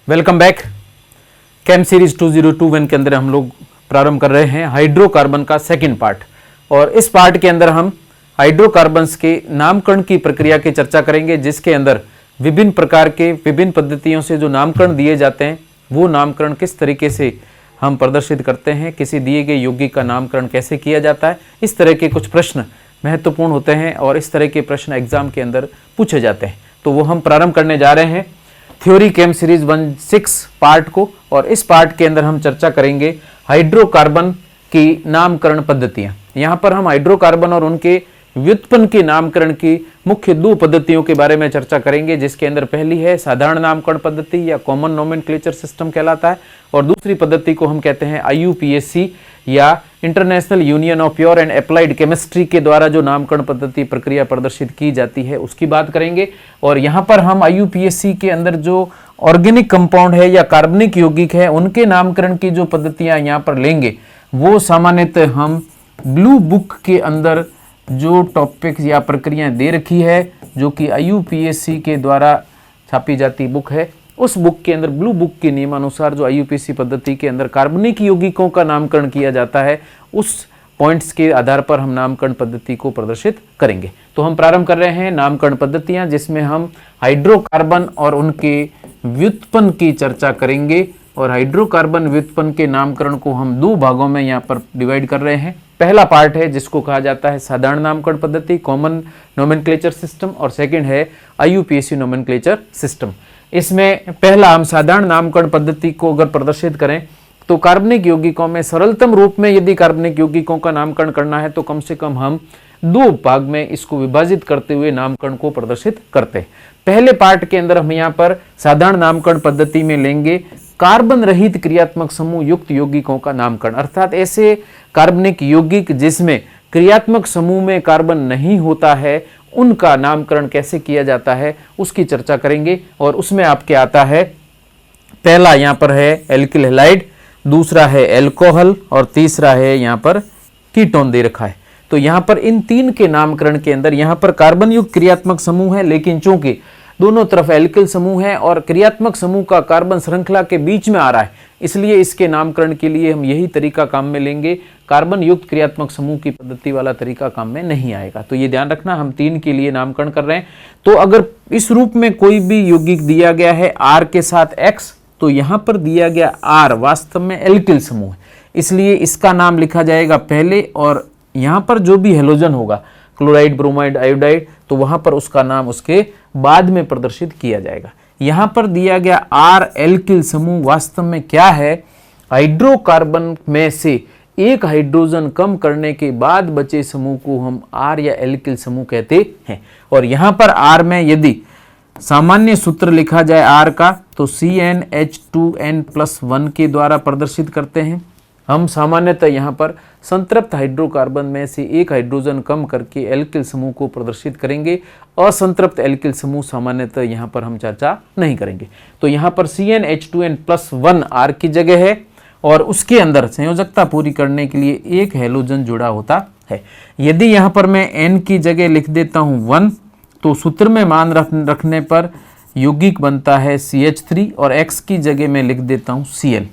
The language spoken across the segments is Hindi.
Welcome back. केम सीरीज 2021 के अंदर हम लोग प्रारंभ कर रहे हैं हाइड्रोकार्बन का सेकंड पार्ट, और इस पार्ट के अंदर हम हाइड्रोकार्बन्स के नामकरण की प्रक्रिया की चर्चा करेंगे, जिसके अंदर विभिन्न प्रकार के विभिन्न पद्धतियों से जो नामकरण दिए जाते हैं वो नामकरण किस तरीके से हम प्रदर्शित करते हैं, किसी दिए गए यौगिक का नामकरण कैसे किया जाता है, इस तरह के कुछ प्रश्न महत्वपूर्ण होते हैं और इस तरह के प्रश्न एग्जाम के अंदर पूछे जाते हैं। तो वो हम प्रारंभ करने जा रहे हैं थ्योरी केम सीरीज 16 पार्ट को, और इस पार्ट के अंदर हम चर्चा करेंगे हाइड्रोकार्बन की नामकरण पद्धतियां। यहाँ पर हम हाइड्रोकार्बन और उनके व्युत्पन्न के नामकरण की मुख्य दो पद्धतियों के बारे में चर्चा करेंगे, जिसके अंदर पहली है साधारण नामकरण पद्धति या कॉमन नोमेनक्लेचर सिस्टम कहलाता है, और दूसरी पद्धति को हम कहते हैं IUPAC या international union of pure and applied chemistry के द्वारा जो नामकरण पद्धति प्रक्रिया प्रदर्शित की जाती है उसकी बात करेंगे। और यहाँ पर हम IUPAC के अंदर जो ऑर्गेनिक कंपाउंड है या कार्बनिक यौगिक है उनके नामकरण की जो पद्धतियां यहाँ पर लेंगे वो सामान्यतः हम ब्लू बुक के अंदर जो टॉपिक्स या प्रक्रियाएं दे रखी है, जो कि IUPAC के द्वारा छापी जाती बुक है, उस बुक के अंदर ब्लू बुक के नियमानुसार जो IUPAC पद्धति के अंदर कार्बनिक यौगिकों का नामकरण किया जाता है, उस पॉइंट्स के आधार पर हम नामकरण पद्धति को प्रदर्शित करेंगे। तो हम प्रारंभ कर रहे हैं नामकरण पद्धतियां, जिसमें हम हाइड्रोकार्बन और उनके व्युत्पन्न की चर्चा करेंगे। और हाइड्रोकार्बन व्युत्पन्न के नामकरण को हम दो भागों में यहाँ पर डिवाइड कर रहे हैं। पहला पार्ट है जिसको कहा जाता है साधारण नामकरण पद्धति कॉमन नोमेनक्लेचर सिस्टम, और सेकंड है IUPAC नोमेनक्लेचर सिस्टम। इसमें पहला हम साधारण नामकरण पद्धति को अगर प्रदर्शित करें तो कार्बनिक यौगिकों में सरलतम रूप में यदि कार्बनिक यौगिकों का नामकरण करना है तो कम से कम हम दो भाग में इसको विभाजित करते हुए नामकरण को प्रदर्शित करते हैं। पहले पार्ट के अंदर हम यहाँ पर साधारण नामकरण पद्धति में लेंगे कार्बन रहित क्रियात्मक समूह युक्त यौगिकों का नामकरण, अर्थात ऐसे कार्बनिक यौगिक जिसमें क्रियात्मक समूह में कार्बन नहीं होता है उनका नामकरण कैसे किया जाता है उसकी चर्चा करेंगे। और उसमें आपके आता है पहला यहाँ पर है एल्किल हैलाइड, दूसरा है एल्कोहल और तीसरा है यहाँ पर कीटोन दे रखा है। तो यहाँ पर इन तीन के नामकरण के अंदर यहाँ पर कार्बन युक्त क्रियात्मक समूह है, लेकिन चूंकि दोनों तरफ एल्किल समूह है और क्रियात्मक समूह का कार्बन श्रृंखला के बीच में आ रहा है, इसलिए इसके नामकरण के लिए हम यही तरीका काम में लेंगे। कार्बन युक्त क्रियात्मक समूह की पद्धति वाला तरीका काम में नहीं आएगा। तो ये ध्यान रखना, हम तीन के लिए नामकरण कर रहे हैं। तो अगर इस रूप में कोई भी यौगिक दिया गया है R के साथ X, तो यहाँ पर दिया गया R वास्तव में एल्किल समूह है, इसलिए इसका नाम लिखा जाएगा पहले, और यहाँ पर जो भी हेलोजन होगा क्लोराइड, ब्रोमाइड, आयोडाइड, तो वहां पर उसका नाम उसके बाद में प्रदर्शित किया जाएगा। यहां पर दिया गया R एल्किल समूह वास्तव में क्या है, हाइड्रोकार्बन में से एक हाइड्रोजन कम करने के बाद बचे समूह को हम R या एल्किल समूह कहते हैं। और यहां पर R में यदि सामान्य सूत्र लिखा जाए R का तो CnH2n+1 के द्वारा प्रदर्शित करते हैं। हम सामान्यतः यहाँ पर संतृप्त हाइड्रोकार्बन में से एक हाइड्रोजन कम करके एल्किल समूह को प्रदर्शित करेंगे। असंतृप्त एल्किल समूह सामान्यतः यहाँ पर हम चर्चा नहीं करेंगे। तो यहाँ पर CnH2n+1 R की जगह है, और उसके अंदर संयोजकता पूरी करने के लिए एक हेलोजन जुड़ा होता है। यदि यहाँ पर मैं N की जगह लिख देता हूँ 1, तो सूत्र में मान रखने पर यौगिक बनता है CH3, और X की जगह में लिख देता हूँ Cl,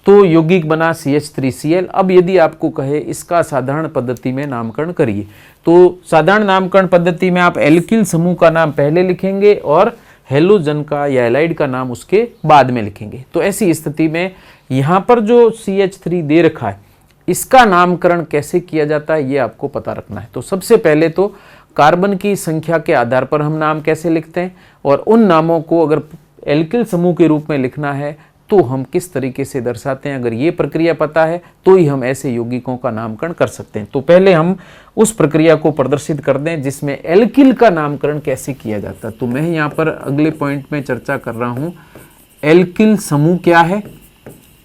तो यौगिक बना CH3Cl। अब यदि आपको कहे इसका साधारण पद्धति में नामकरण करिए, तो साधारण नामकरण पद्धति में आप एल्किल समूह का नाम पहले लिखेंगे और हेलोजन का या हैलाइड का नाम उसके बाद में लिखेंगे। तो ऐसी स्थिति में यहाँ पर जो CH3 दे रखा है इसका नामकरण कैसे किया जाता है ये आपको पता रखना है। तो सबसे पहले तो कार्बन की संख्या के आधार पर हम नाम कैसे लिखते हैं, और उन नामों को अगर एल्किल समूह के रूप में लिखना है तो हम किस तरीके से दर्शाते हैं, अगर ये प्रक्रिया पता है तो ही हम ऐसे यौगिकों का नामकरण कर सकते हैं। तो पहले हम उस प्रक्रिया को प्रदर्शित कर दें जिसमें एल्किल का नामकरण कैसे किया जाता है। तो मैं यहाँ पर अगले पॉइंट में चर्चा कर रहा हूँ एल्किल समूह क्या है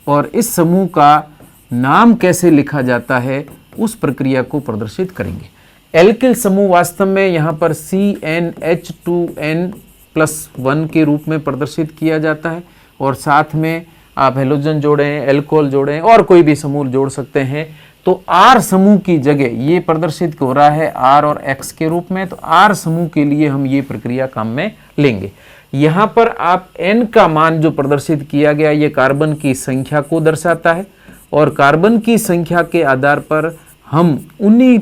और इस समूह का नाम कैसे लिखा जाता है, उस प्रक्रिया को प्रदर्शित करेंगे। एल्किल समूह वास्तव में यहाँ पर CnH2n+1 के रूप में प्रदर्शित किया जाता है, और साथ में आप हेलोजन जोड़ें, अल्कोहल जोड़ें और कोई भी समूह जोड़ सकते हैं। तो R समूह की जगह ये प्रदर्शित हो रहा है R और X के रूप में, तो R समूह के लिए हम ये प्रक्रिया काम में लेंगे। यहां पर आप n का मान जो प्रदर्शित किया गया ये कार्बन की संख्या को दर्शाता है और कार्बन की संख्या के आधार पर हम उन्हीं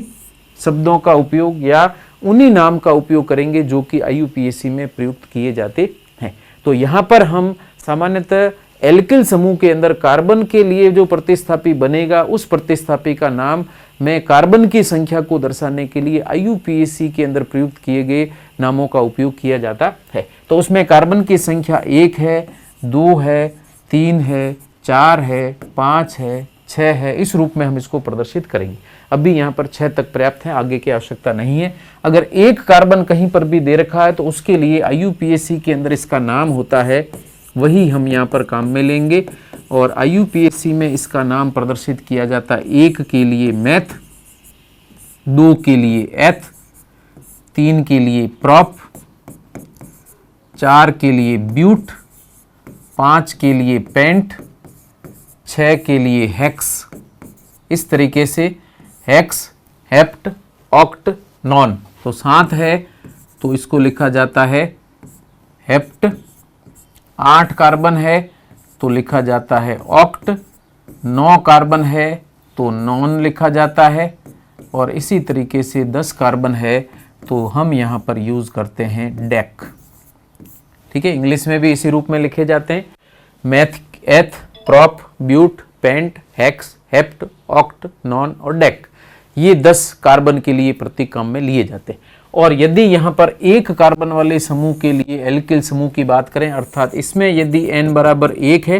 शब्दों का उपयोग या उन्हीं नाम का उपयोग करेंगे जो कि IUPAC में प्रयुक्त किए जाते हैं। तो यहाँ पर हम सामान्यतः एल्किल समूह के अंदर कार्बन के लिए जो प्रतिस्थापी बनेगा उस प्रतिस्थापी का नाम में कार्बन की संख्या को दर्शाने के लिए IUPAC के अंदर प्रयुक्त किए गए नामों का उपयोग किया जाता है। तो उसमें कार्बन की संख्या 1 है, 2 है, 3 है, 4 है, 5 है, 6 है, इस रूप में हम इसको प्रदर्शित करेंगे। अभी यहाँ पर 6 तक पर्याप्त है, आगे की आवश्यकता नहीं है। अगर एक कार्बन कहीं पर भी दे रखा है तो उसके लिए IUPAC के अंदर इसका नाम होता है, वही हम यहाँ पर काम में लेंगे और IUPAC में इसका नाम प्रदर्शित किया जाता है 1 के लिए मैथ, 2 के लिए एथ, 3 के लिए प्रॉप, 4 के लिए ब्यूट, 5 के लिए पेंट, 6 के लिए हेक्स। इस तरीके से हेक्स, हेप्ट, ऑक्ट, नॉन। तो 7 है तो इसको लिखा जाता है हेप्ट, 8 कार्बन है तो लिखा जाता है ऑक्ट, 9 कार्बन है तो नॉन लिखा जाता है और इसी तरीके से 10 कार्बन है तो हम यहाँ पर यूज़ करते हैं डेक। ठीक है, इंग्लिश में भी इसी रूप में लिखे जाते हैं meth, eth, prop, but, pent, hex, hept, oct, non और डेक। ये 10 कार्बन के लिए प्रत्येक काम में लिए जाते हैं। और यदि यहाँ पर एक कार्बन वाले समूह के लिए एल्किल समूह की बात करें, अर्थात इसमें यदि n बराबर 1 है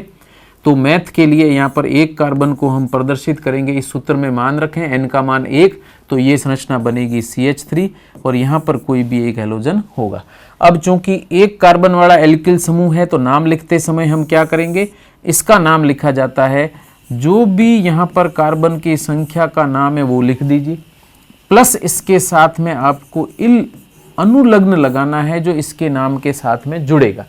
तो मैथ के लिए यहाँ पर एक कार्बन को हम प्रदर्शित करेंगे। इस सूत्र में मान रखें n का मान 1, तो ये संरचना बनेगी CH3 और यहाँ पर कोई भी एक हैलोजन होगा। अब चूंकि एक कार्बन वाला एल्किल समूह है तो नाम लिखते समय हम क्या करेंगे, इसका नाम लिखा जाता है, जो भी यहाँ पर कार्बन की संख्या का नाम है वो लिख दीजिए, प्लस इसके साथ में आपको इल अनुलग्न लगाना है जो इसके नाम के साथ में जुड़ेगा,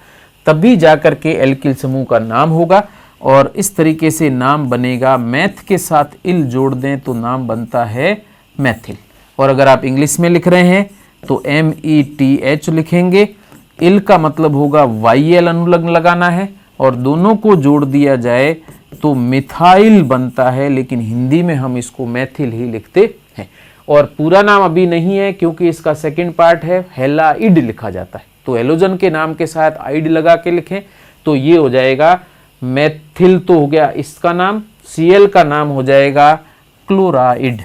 तभी जाकर के एल्किल समूह का नाम होगा। और इस तरीके से नाम बनेगा, मैथ के साथ इल जोड़ दें तो नाम बनता है मैथिल। और अगर आप इंग्लिश में लिख रहे हैं तो METH लिखेंगे, इल का मतलब होगा YL अनुलग्न लगाना है और दोनों को जोड़ दिया जाए तो मिथाइल बनता है, लेकिन हिंदी में हम इसको मैथिल ही लिखते हैं। और पूरा नाम अभी नहीं है क्योंकि इसका सेकंड पार्ट है, हेलाइड लिखा जाता है। तो हेलोजन के नाम के साथ आइड लगा के लिखें तो ये हो जाएगा मैथिल, तो हो गया इसका नाम, Cl का नाम हो जाएगा क्लोराइड,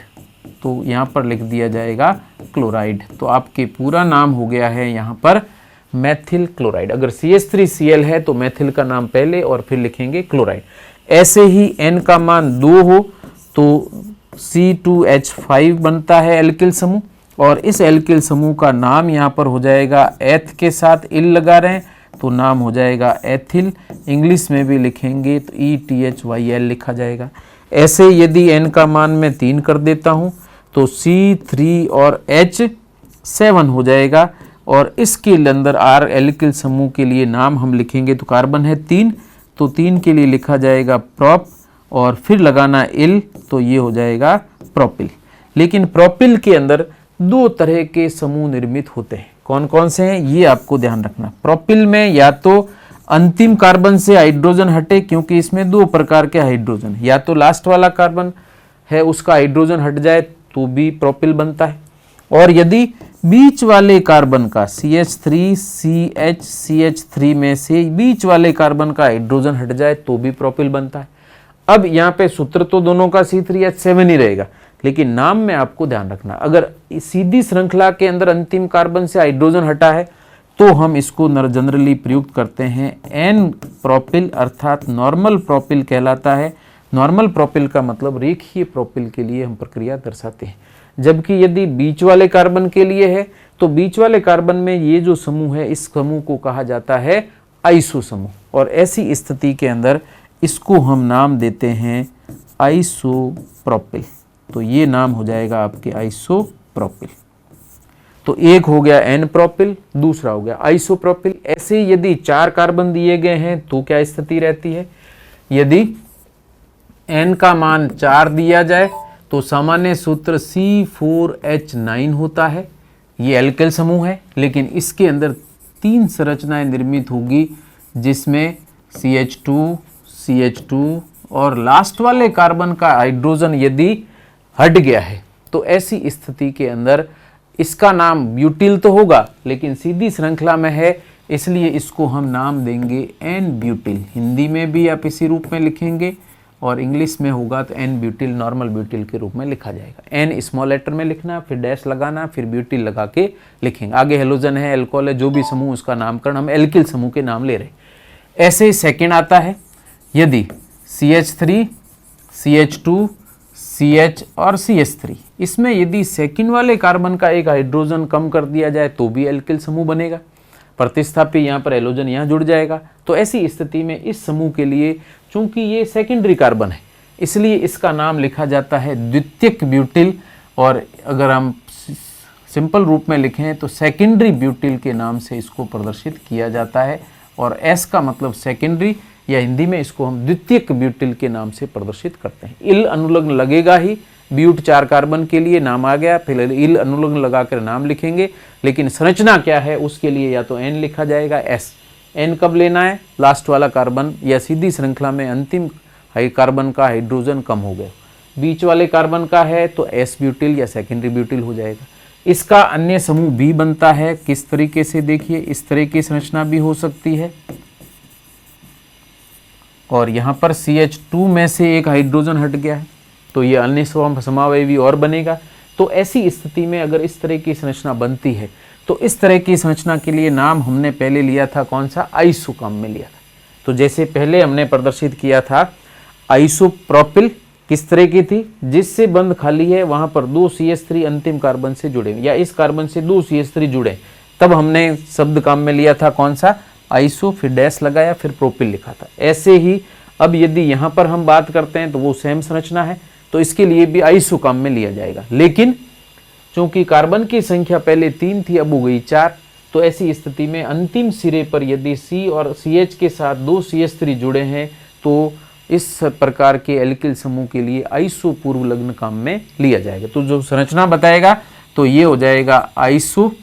तो यहाँ पर लिख दिया जाएगा क्लोराइड। तो आपके पूरा नाम हो गया है यहाँ पर मैथिल क्लोराइड। अगर CH3Cl है तो मैथिल का नाम पहले और फिर लिखेंगे क्लोराइड। ऐसे ही N का मान 2 हो तो C2H5 बनता है एल्किल समूह, और इस एल्किल समूह का नाम यहाँ पर हो जाएगा, एथ के साथ इल लगा रहे हैं तो नाम हो जाएगा एथिल। इंग्लिश में भी लिखेंगे तो ETHYL लिखा जाएगा। ऐसे यदि N का मान मैं 3 कर देता हूँ तो C3 और H7 हो जाएगा। और इसके अंदर R एल्किल समूह के लिए नाम हम लिखेंगे तो कार्बन है 3, तो 3 के लिए लिखा जाएगा प्रॉप और फिर लगाना इल, तो ये हो जाएगा प्रोपिल। लेकिन प्रोपिल के अंदर 2 तरह के समूह निर्मित होते हैं। कौन कौन से हैं ये आपको ध्यान रखना। प्रोपिल में या तो अंतिम कार्बन से हाइड्रोजन हटे, क्योंकि इसमें 2 प्रकार के हाइड्रोजन, या तो लास्ट वाला कार्बन है उसका हाइड्रोजन हट जाए तो भी प्रोपिल बनता है, और यदि बीच वाले कार्बन का CH3 CH CH3 में से बीच वाले कार्बन का हाइड्रोजन हट जाए तो भी प्रोपिल बनता है। अब यहाँ पे सूत्र तो दोनों का C3H7 ही रहेगा, लेकिन नाम में आपको ध्यान रखना, अगर सीधी श्रृंखला के अंदर अंतिम कार्बन से हाइड्रोजन हटा है तो हम इसको जनरली प्रयुक्त करते हैं N प्रोपिल, अर्थात नॉर्मल प्रोपिल कहलाता है। नॉर्मल प्रोपिल का मतलब रेखीय प्रोपिल के लिए हम प्रक्रिया दर्शाते हैं। जबकि यदि बीच वाले कार्बन के लिए है तो बीच वाले कार्बन में ये जो समूह है इस समूह को कहा जाता है आइसो समूह, और ऐसी स्थिति के अंदर इसको हम नाम देते हैं आइसोप्रोपिल। तो ये नाम हो जाएगा आपके आइसोप्रोपिल। तो एक हो गया N प्रोपिल, दूसरा हो गया आइसोप्रोपिल। ऐसे यदि 4 कार्बन दिए गए हैं तो क्या स्थिति रहती है, यदि N का मान 4 दिया जाए तो सामान्य सूत्र C4H9 होता है। ये एल्किल समूह है, लेकिन इसके अंदर 3 संरचनाएं निर्मित होगी, जिसमें CH2 और लास्ट वाले कार्बन का हाइड्रोजन यदि हट गया है तो ऐसी स्थिति के अंदर इसका नाम ब्यूटिल तो होगा लेकिन सीधी श्रृंखला में है, इसलिए इसको हम नाम देंगे एन ब्यूटिल। हिंदी में भी आप इसी रूप में लिखेंगे और इंग्लिश में होगा तो एन ब्यूटिल नॉर्मल ब्यूटिल के रूप में लिखा जाएगा। एन स्मॉल लेटर में लिखना, फिर डैश लगाना, फिर ब्यूटिल लगा के लिखेंगे। आगे हेलोजन है, एल्कोहल है, जो भी समूह उसका नामकरण हम एल्किल समूह के नाम ले रहे हैं। ऐसे ही सेकेंड आता है, यदि CH3, CH2, CH और CH3, इसमें यदि सेकेंड वाले कार्बन का एक हाइड्रोजन कम कर दिया जाए तो भी एल्किल समूह बनेगा। प्रतिस्थापी यहाँ पर हेलोजन यहाँ जुड़ जाएगा। तो ऐसी स्थिति में इस समूह के लिए चूंकि ये सेकेंडरी कार्बन है इसलिए इसका नाम लिखा जाता है द्वितीयक ब्यूटिल, और अगर हम सिंपल रूप में लिखें तो सेकेंडरी ब्यूटिल के नाम से इसको प्रदर्शित किया जाता है। और एस का मतलब सेकेंडरी, या हिंदी में इसको हम द्वितीयक ब्यूटिल के नाम से प्रदर्शित करते हैं। इल अनुलग्न लगेगा ही, ब्यूट 4 कार्बन के लिए नाम आ गया, फिर इल अनुलग्न लगाकर नाम लिखेंगे, लेकिन संरचना क्या है उसके लिए या तो एन लिखा जाएगा एस। एन कब लेना है? लास्ट वाला कार्बन या सीधी श्रृंखला में अंतिम कार्बन का हाइड्रोजन कम हो गया। बीच वाले कार्बन का है तो एस ब्यूटिल या सेकेंडरी ब्यूटिल हो जाएगा। इसका अन्य समूह भी बनता है, किस तरीके से देखिए, इस तरह की संरचना भी हो सकती है और यहाँ पर CH2 में से एक हाइड्रोजन हट गया है तो ये अन्य समावयवी और बनेगा। तो ऐसी स्थिति में अगर इस तरह की संरचना बनती है तो इस तरह की संरचना के लिए नाम हमने पहले लिया था कौन सा? आइसोकाम में लिया था। तो जैसे पहले हमने प्रदर्शित किया था आइसोप्रोपिल किस तरह की थी, जिससे बंद खाली है वहां पर 2 CH3 अंतिम कार्बन से जुड़े या इस कार्बन से 2 CH3 जुड़े, तब हमने शब्द काम में लिया था कौन सा? आइसो, फिर डैश लगाया, फिर प्रोपिल लिखा था। ऐसे ही अब यदि यहाँ पर हम बात करते हैं तो वो सेम संरचना है तो इसके लिए भी आइसोकाम में लिया जाएगा। लेकिन चूंकि कार्बन की संख्या पहले 3 थी अब हो गई 4, तो ऐसी स्थिति में अंतिम सिरे पर यदि C और CH के साथ 2 CH3 जुड़े हैं तो इस प्रकार के एल्किल समूह के लिए आइसो पूर्व लग्न काम में लिया जाएगा। तो जो संरचना बताएगा तो ये हो जाएगा आइसो,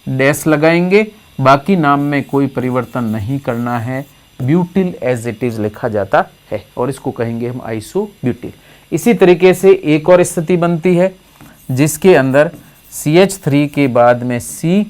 डैश लगाएंगे, बाकी नाम में कोई परिवर्तन नहीं करना है, ब्यूटिल एज इट इज लिखा जाता है और इसको कहेंगे हम आइसो ब्यूटिल। इसी तरीके से एक और स्थिति बनती है जिसके अंदर CH3 के बाद में C,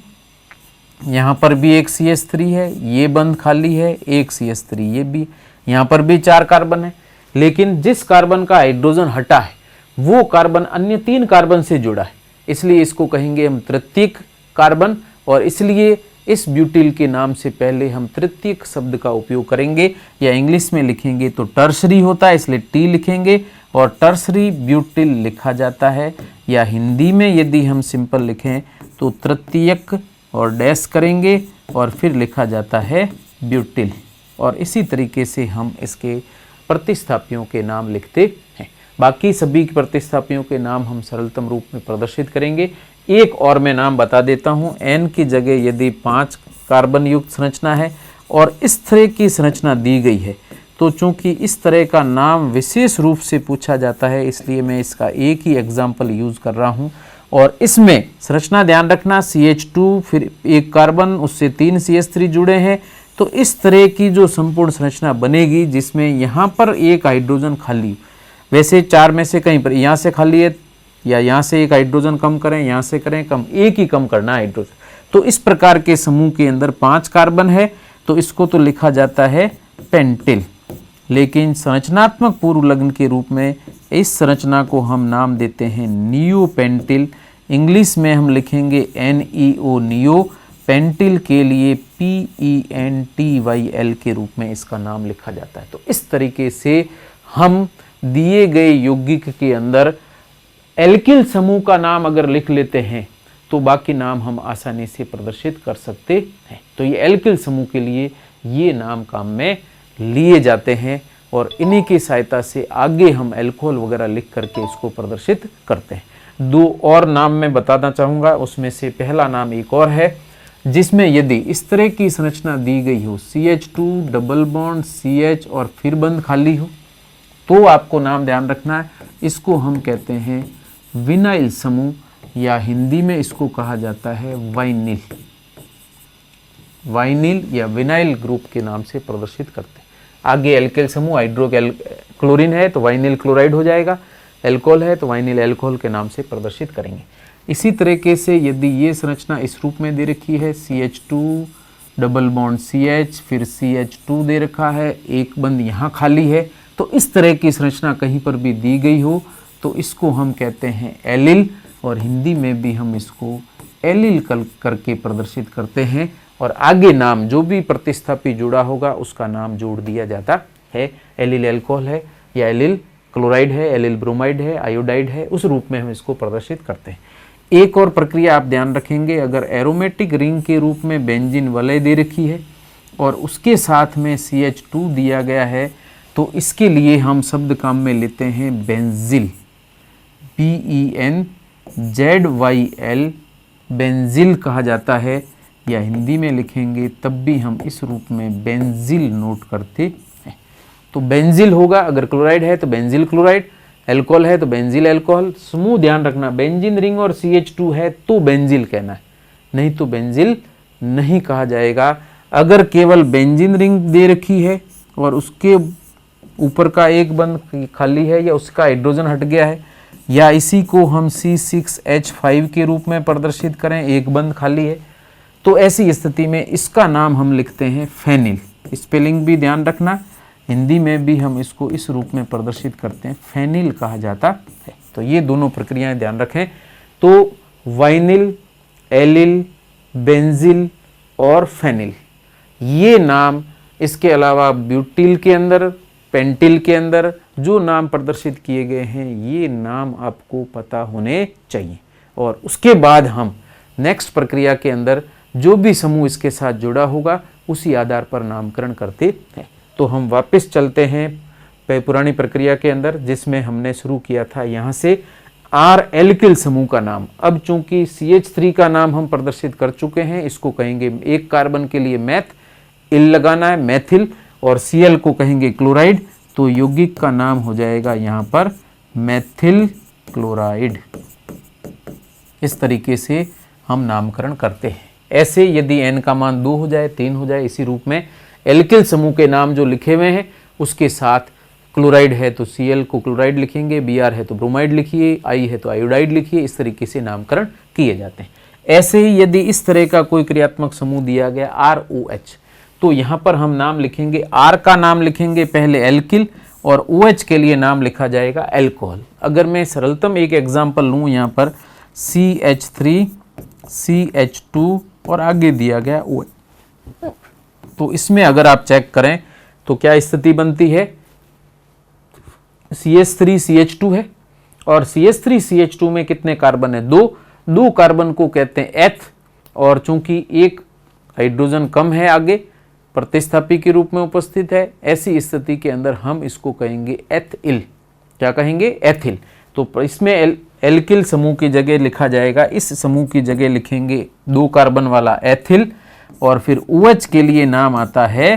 यहाँ पर भी एक CH3 है, ये बंद खाली है, एक CH3 ये भी, यहाँ पर भी 4 कार्बन है, लेकिन जिस कार्बन का हाइड्रोजन हटा है वो कार्बन अन्य 3 कार्बन से जुड़ा है, इसलिए इसको कहेंगे हम तृतीयक कार्बन। और इसलिए इस ब्यूटिल के नाम से पहले हम तृतीयक शब्द का उपयोग करेंगे, या इंग्लिश में लिखेंगे तो टर्सरी होता है इसलिए टी लिखेंगे और टर्सरी ब्यूटिल लिखा जाता है, या हिंदी में यदि हम सिंपल लिखें तो तृतीयक और डैश करेंगे और फिर लिखा जाता है ब्यूटिल। और इसी तरीके से हम इसके प्रतिस्थापियों के नाम लिखते हैं। बाकी सभी प्रतिस्थापियों के नाम हम सरलतम रूप में प्रदर्शित करेंगे। एक और मैं नाम बता देता हूँ, एन की जगह यदि 5 कार्बन युक्त संरचना है और इस तरह की संरचना दी गई है तो चूंकि इस तरह का नाम विशेष रूप से पूछा जाता है इसलिए मैं इसका एक ही एग्जाम्पल यूज कर रहा हूँ। और इसमें संरचना ध्यान रखना, CH2 फिर एक कार्बन उससे 3 CH3 जुड़े हैं, तो इस तरह की जो संपूर्ण संरचना बनेगी जिसमें यहाँ पर एक हाइड्रोजन खाली, वैसे 4 में से कहीं पर यहाँ से खाली है या यहाँ से एक हाइड्रोजन कम करें, यहाँ से करें कम, एक ही कम करना है हाइड्रोजन। तो इस प्रकार के समूह के अंदर 5 कार्बन है तो इसको तो लिखा जाता है पेंटिल, लेकिन संरचनात्मक पूर्व लग्न के रूप में इस संरचना को हम नाम देते हैं नियोपेंटिल। इंग्लिश में हम लिखेंगे NEO नियो, पेंटिल के लिए PENTYL के रूप में इसका नाम लिखा जाता है। तो इस तरीके से हम दिए गए यौगिक के अंदर एल्किल समूह का नाम अगर लिख लेते हैं तो बाकी नाम हम आसानी से प्रदर्शित कर सकते हैं। तो ये एल्किल समूह के लिए ये नाम काम में लिए जाते हैं और इन्हीं की सहायता से आगे हम अल्कोहल वगैरह लिख करके इसको प्रदर्शित करते हैं। 2 और नाम मैं बताना चाहूँगा, उसमें से पहला नाम एक और है जिसमें यदि इस तरह की संरचना दी गई हो, CH2 डबल बॉन्ड CH और फिर बंद खाली हो, तो आपको नाम ध्यान रखना है, इसको हम कहते हैं विनाइल समूह, या हिंदी में इसको कहा जाता है वाइनिल। वाइनिल या विनाइल ग्रुप के नाम से प्रदर्शित करते हैं। आगे एल्किल समूह हाइड्रोक्लोरीन है तो वाइनिल क्लोराइड हो जाएगा, एल्कोहल है तो वाइनिल एल्कोहल के नाम से प्रदर्शित करेंगे। इसी तरीके से यदि ये संरचना इस रूप में दे रखी है, CH2 डबल बॉन्ड CH, फिर CH2 दे रखा है, एक बंद यहाँ खाली है, तो इस तरह की संरचना कहीं पर भी दी गई हो तो इसको हम कहते हैं एलिल, और हिंदी में भी हम इसको एलिल करके प्रदर्शित करते हैं। और आगे नाम जो भी प्रतिस्थापी जुड़ा होगा उसका नाम जोड़ दिया जाता है। एलिल एल्कोहल है या एलिल क्लोराइड है, एलिल ब्रोमाइड है, आयोडाइड है, उस रूप में हम इसको प्रदर्शित करते हैं। एक और प्रक्रिया आप ध्यान रखेंगे, अगर एरोमेटिक रिंग के रूप में बेंजीन वलय दे रखी है और उसके साथ में CH2 दिया गया है तो इसके लिए हम शब्द काम में लेते हैं बेंजिल, BENZYL, बेंजिल कहा जाता है, या हिंदी में लिखेंगे तब भी हम इस रूप में बेंजिल नोट करते हैं। तो बेंजिल होगा, अगर क्लोराइड है तो बेंजिल क्लोराइड, एल्कोहल है तो बेंजिल एल्कोहल। समूह ध्यान रखना, बेंजीन रिंग और CH2 है तो बेंजिल कहना है, नहीं तो बेंजिल नहीं कहा जाएगा। अगर केवल बेंजीन रिंग दे रखी है और उसके ऊपर का एक बंद खाली है या उसका हाइड्रोजन हट गया है, या इसी को हम C6H5 के रूप में प्रदर्शित करें, एक बंद खाली है, तो ऐसी स्थिति में इसका नाम हम लिखते हैं फेनिल। स्पेलिंग भी ध्यान रखना, हिंदी में भी हम इसको इस रूप में प्रदर्शित करते हैं, फेनिल कहा जाता है। तो ये दोनों प्रक्रियाएं ध्यान रखें। तो वाइनिल, एलिल, बेंजिल और फेनिल, ये नाम, इसके अलावा ब्यूटिल के अंदर, पेंटिल के अंदर जो नाम प्रदर्शित किए गए हैं, ये नाम आपको पता होने चाहिए। और उसके बाद हम नेक्स्ट प्रक्रिया के अंदर जो भी समूह इसके साथ जुड़ा होगा उसी आधार पर नामकरण करते हैं। तो हम वापस चलते हैं पुरानी प्रक्रिया के अंदर, जिसमें हमने शुरू किया था यहाँ से R एल्किल समूह का नाम। अब चूंकि CH3 का नाम हम प्रदर्शित कर चुके हैं, इसको कहेंगे एक कार्बन के लिए मैथ, इल लगाना है मैथिल, और Cl को कहेंगे क्लोराइड, तो यौगिक का नाम हो जाएगा यहाँ पर मैथिल क्लोराइड। इस तरीके से हम नामकरण करते हैं। ऐसे यदि n का मान 2 हो जाए, 3 हो जाए, इसी रूप में एल्किल समूह के नाम जो लिखे हुए हैं उसके साथ क्लोराइड है तो Cl को क्लोराइड लिखेंगे, Br है तो ब्रोमाइड लिखिए, I है तो आयोडाइड लिखिए, इस तरीके से नामकरण किए जाते हैं। ऐसे ही यदि इस तरह का कोई क्रियात्मक समूह दिया गया ROH, तो यहाँ पर हम नाम लिखेंगे, R का नाम लिखेंगे पहले एल्किल और OH के लिए नाम लिखा जाएगा एल्कोहल। अगर मैं सरलतम एक एग्जाम्पल लूँ यहाँ पर CH3, CH2 और आगे दिया गया OH, तो इसमें अगर आप चेक करें तो क्या स्थिति बनती है, CH3 CH2 है और CH3 CH2 में कितने कार्बन है, 2 कार्बन को कहते हैं एथ, और चूंकि एक हाइड्रोजन कम है आगे प्रतिस्थापी के रूप में उपस्थित है, ऐसी स्थिति के अंदर हम इसको कहेंगे एथिल। क्या कहेंगे, एथिल। तो इसमें एल्किल समूह की जगह लिखा जाएगा, इस समूह की जगह लिखेंगे 2 कार्बन वाला एथिल, और फिर OH के लिए नाम आता है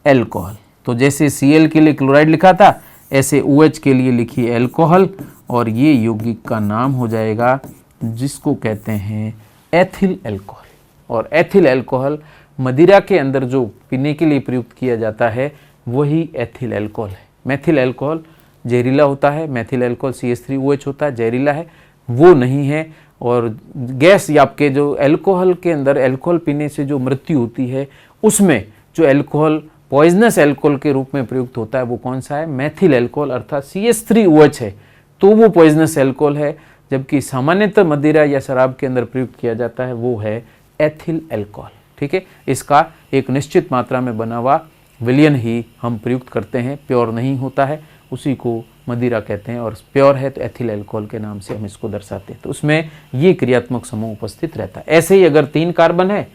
एल्कोहल। तो जैसे Cl के लिए क्लोराइड लिखा था, ऐसे OH के लिए लिखिए एल्कोहल, और ये यौगिक का नाम हो जाएगा जिसको कहते हैं एथिल एल्कोहल। और एथिल एल्कोहल मदिरा के अंदर जो पीने के लिए प्रयुक्त किया जाता है वही एथिल एल्कोहल है। मेथिल एल्कोहल जहरीला होता है, मेथिल एल्कोहल CH3OH होता है, जहरीला है, वो नहीं है। और गैस या आपके जो एल्कोहल के अंदर अल्कोहल पीने से जो मृत्यु होती है, उसमें जो एल्कोहल पॉइजनस एल्कोहल के रूप में प्रयुक्त होता है वो कौन सा है, मेथिल एल्कोहल अर्थात CH3OH है, तो वो पॉइजनस एल्कोहल है। जबकि सामान्यतः मदिरा या शराब के अंदर प्रयुक्त किया जाता है वो है एथिल एल्कोहल। ठीक है, इसका एक निश्चित मात्रा में बना हुआ विलयन ही हम प्रयुक्त करते हैं, प्योर नहीं होता है, उसी को मदिरा कहते हैं, और प्योर है तो एथिल एल्कोहल के नाम से हम इसको दर्शाते हैं। तो उसमें ये क्रियात्मक समूह उपस्थित रहता है। ऐसे ही अगर 3 कार्बन है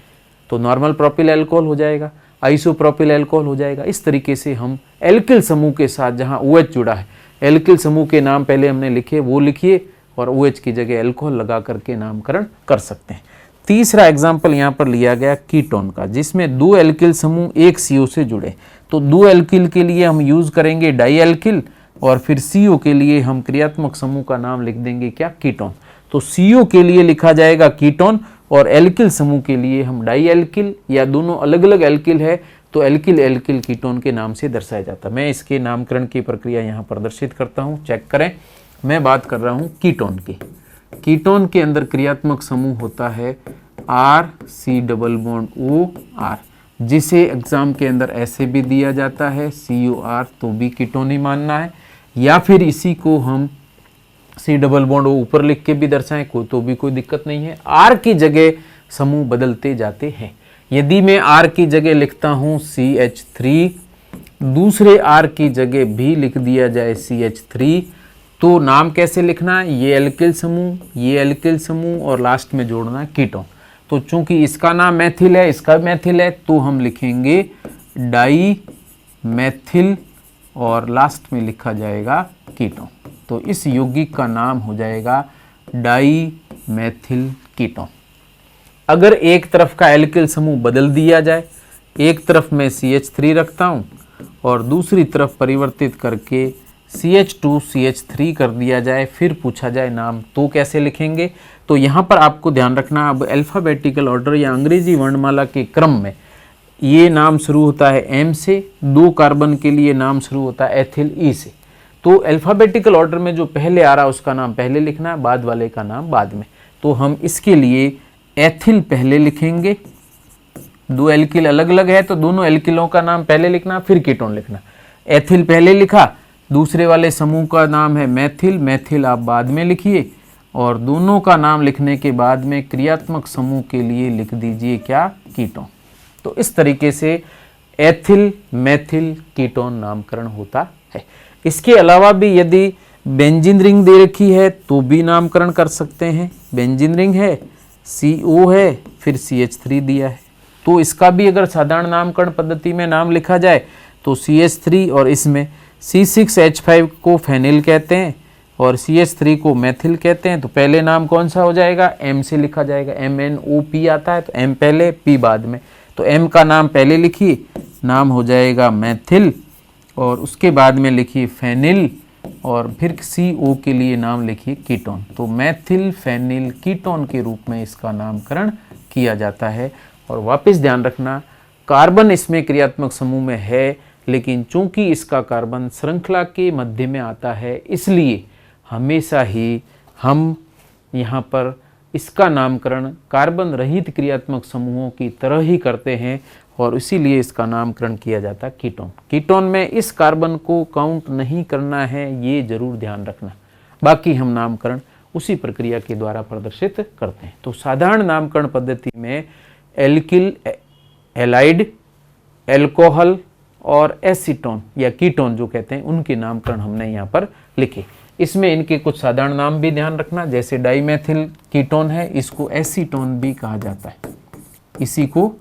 तो नॉर्मल प्रोपिल एल्कोहल हो जाएगा, आइसोप्रोपिल एल्कोहल हो जाएगा। इस तरीके से हम एल्किल समूह के साथ जहाँ OH जुड़ा है, एल्किल समूह के नाम पहले हमने लिखे वो लिखिए और OH की जगह एल्कोहल लगा करके नामकरण कर सकते हैं। तीसरा एग्जाम्पल यहाँ पर लिया गया कीटोन का, जिसमें 2 एल्किल समूह एक CO से जुड़े। तो 2 एल्किल के लिए हम यूज करेंगे डाई एल्किल, और फिर CO के लिए हम क्रियात्मक समूह का नाम लिख देंगे क्या, कीटोन। तो CO के लिए लिखा जाएगा कीटोन, और एल्किल समूह के लिए हम डाई एल्किल या दोनों अलग अलग एल्किल है तो एल्किल एल्किल कीटोन के नाम से दर्शाया जाता है। मैं इसके नामकरण की प्रक्रिया यहाँ प्रदर्शित करता हूँ, चेक करें। मैं बात कर रहा हूँ कीटोन की। कीटोन के अंदर क्रियात्मक समूह होता है RC≡OR, जिसे एग्जाम के अंदर ऐसे भी दिया जाता है COR, तो भी कीटोन ही मानना है, या फिर इसी को हम C≡O ऊपर लिख के भी दर्शाएं तो भी कोई दिक्कत नहीं है। R की जगह समूह बदलते जाते हैं। यदि मैं R की जगह लिखता हूं CH3, दूसरे R की जगह भी लिख दिया जाए CH3, तो नाम कैसे लिखना है? ये एल्किल समूह, ये एल्किल समूह और लास्ट में जोड़ना है कीटोन। तो चूंकि इसका नाम मैथिल है, इसका मैथिल है, तो हम लिखेंगे डाई मैथिल और लास्ट में लिखा जाएगा कीटोन। तो इस यौगिक का नाम हो जाएगा डाई मैथिल कीटोन। अगर एक तरफ का एल्किल समूह बदल दिया जाए, एक तरफ मैं CH3 रखता हूं और दूसरी तरफ परिवर्तित करके CH2 CH3 कर दिया जाए, फिर पूछा जाए नाम, तो कैसे लिखेंगे? तो यहाँ पर आपको ध्यान रखना, अब अल्फ़ाबेटिकल ऑर्डर या अंग्रेजी वर्णमाला के क्रम में ये नाम शुरू होता है M से, 2 कार्बन के लिए नाम शुरू होता है एथिल E से। तो अल्फ़ाबेटिकल ऑर्डर में जो पहले आ रहा है उसका नाम पहले लिखना है, बाद वाले का नाम बाद में। तो हम इसके लिए एथिल पहले लिखेंगे, 2 एल्किल अलग अलग है तो दोनों एल्किलों का नाम पहले लिखना, फिर कीटोन लिखना। एथिल पहले लिखा, दूसरे वाले समूह का नाम है मैथिल, मैथिल आप बाद में लिखिए, और दोनों का नाम लिखने के बाद में क्रियात्मक समूह के लिए लिख दीजिए क्या? कीटोन। तो इस तरीके से एथिल मैथिल कीटोन नामकरण होता है। इसके अलावा भी यदि बेंजीन रिंग दे रखी है तो भी नामकरण कर सकते हैं। बेंजीन रिंग है, CO है, फिर CH3 दिया है, तो इसका भी अगर साधारण नामकरण पद्धति में नाम लिखा जाए तो CH3 और इसमें C6H5 को फेनिल कहते हैं और CH3 को मैथिल कहते हैं। तो पहले नाम कौन सा हो जाएगा? M से लिखा जाएगा, MNOP आता है तो M पहले P बाद में, तो M का नाम पहले लिखिए, नाम हो जाएगा मैथिल, और उसके बाद में लिखिए फेनिल, और फिर CO के लिए नाम लिखिए कीटोन। तो मैथिल फेनिल कीटोन के रूप में इसका नामकरण किया जाता है। और वापस ध्यान रखना, कार्बन इसमें क्रियात्मक समूह में है, लेकिन चूंकि इसका कार्बन श्रृंखला के मध्य में आता है, इसलिए हमेशा ही हम यहाँ पर इसका नामकरण कार्बन रहित क्रियात्मक समूहों की तरह ही करते हैं, और इसीलिए इसका नामकरण किया जाता है कीटोन। कीटोन में इस कार्बन को काउंट नहीं करना है, ये जरूर ध्यान रखना। बाकी हम नामकरण उसी प्रक्रिया के द्वारा प्रदर्शित करते हैं। तो साधारण नामकरण पद्धति में एल्किल, एलाइड, एल्कोहल और एसीटोन या कीटोन जो कहते हैं, उनके नामकरण हमने यहाँ पर लिखे। इसमें इनके कुछ साधारण नाम भी ध्यान रखना, जैसे डाईमेथिल कीटोन है, इसको एसीटोन भी कहा जाता है, इसी को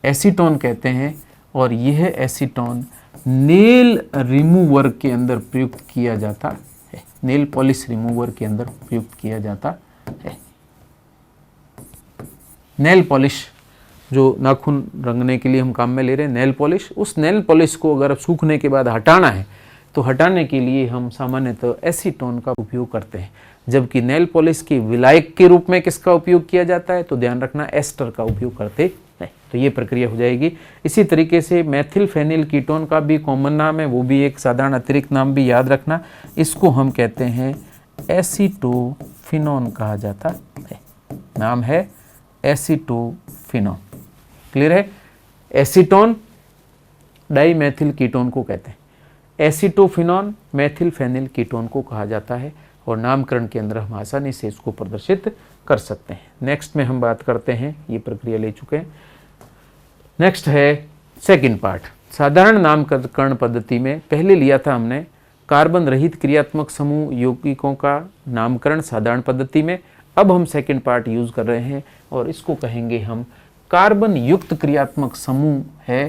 एसीटोन कहते हैं। और यह एसीटोन नेल रिमूवर के अंदर प्रयुक्त किया जाता है, नेल पॉलिश रिमूवर के अंदर प्रयुक्त किया जाता है। नेल पॉलिश जो नाखून रंगने के लिए हम काम में ले रहे हैं, नेल पॉलिश, उस नेल पॉलिश को अगर सूखने के बाद हटाना है तो हटाने के लिए हम सामान्यतः एसीटोन का उपयोग करते हैं, जबकि नेल पॉलिश के विलायक के रूप में किसका उपयोग किया जाता है? तो ध्यान रखना, एस्टर का उपयोग करते हैं। तो ये प्रक्रिया हो जाएगी। इसी तरीके से मैथिल फेनिल कीटोन का भी कॉमन नाम है, वो भी एक साधारण अतिरिक्त नाम भी याद रखना, इसको हम कहते हैं एसीटोफिनोन कहा जाता है, नाम है एसीटोफिनोन। क्लियर है? एसीटोन डाईमेथिल कीटोन को कहते हैं, एसीटोफिनोन मैथिल फेनिल कीटोन को कहा जाता है, और नामकरण के अंदर हम आसानी से इसको प्रदर्शित कर सकते हैं। नेक्स्ट में हम बात करते हैं, ये प्रक्रिया ले चुके हैं। नेक्स्ट है सेकंड पार्ट। साधारण नामकरण पद्धति में पहले लिया था हमने कार्बन रहित क्रियात्मक समूह यौगिकों का नामकरण साधारण पद्धति में, अब हम सेकंड पार्ट यूज कर रहे हैं और इसको कहेंगे हम कार्बन युक्त क्रियात्मक समूह है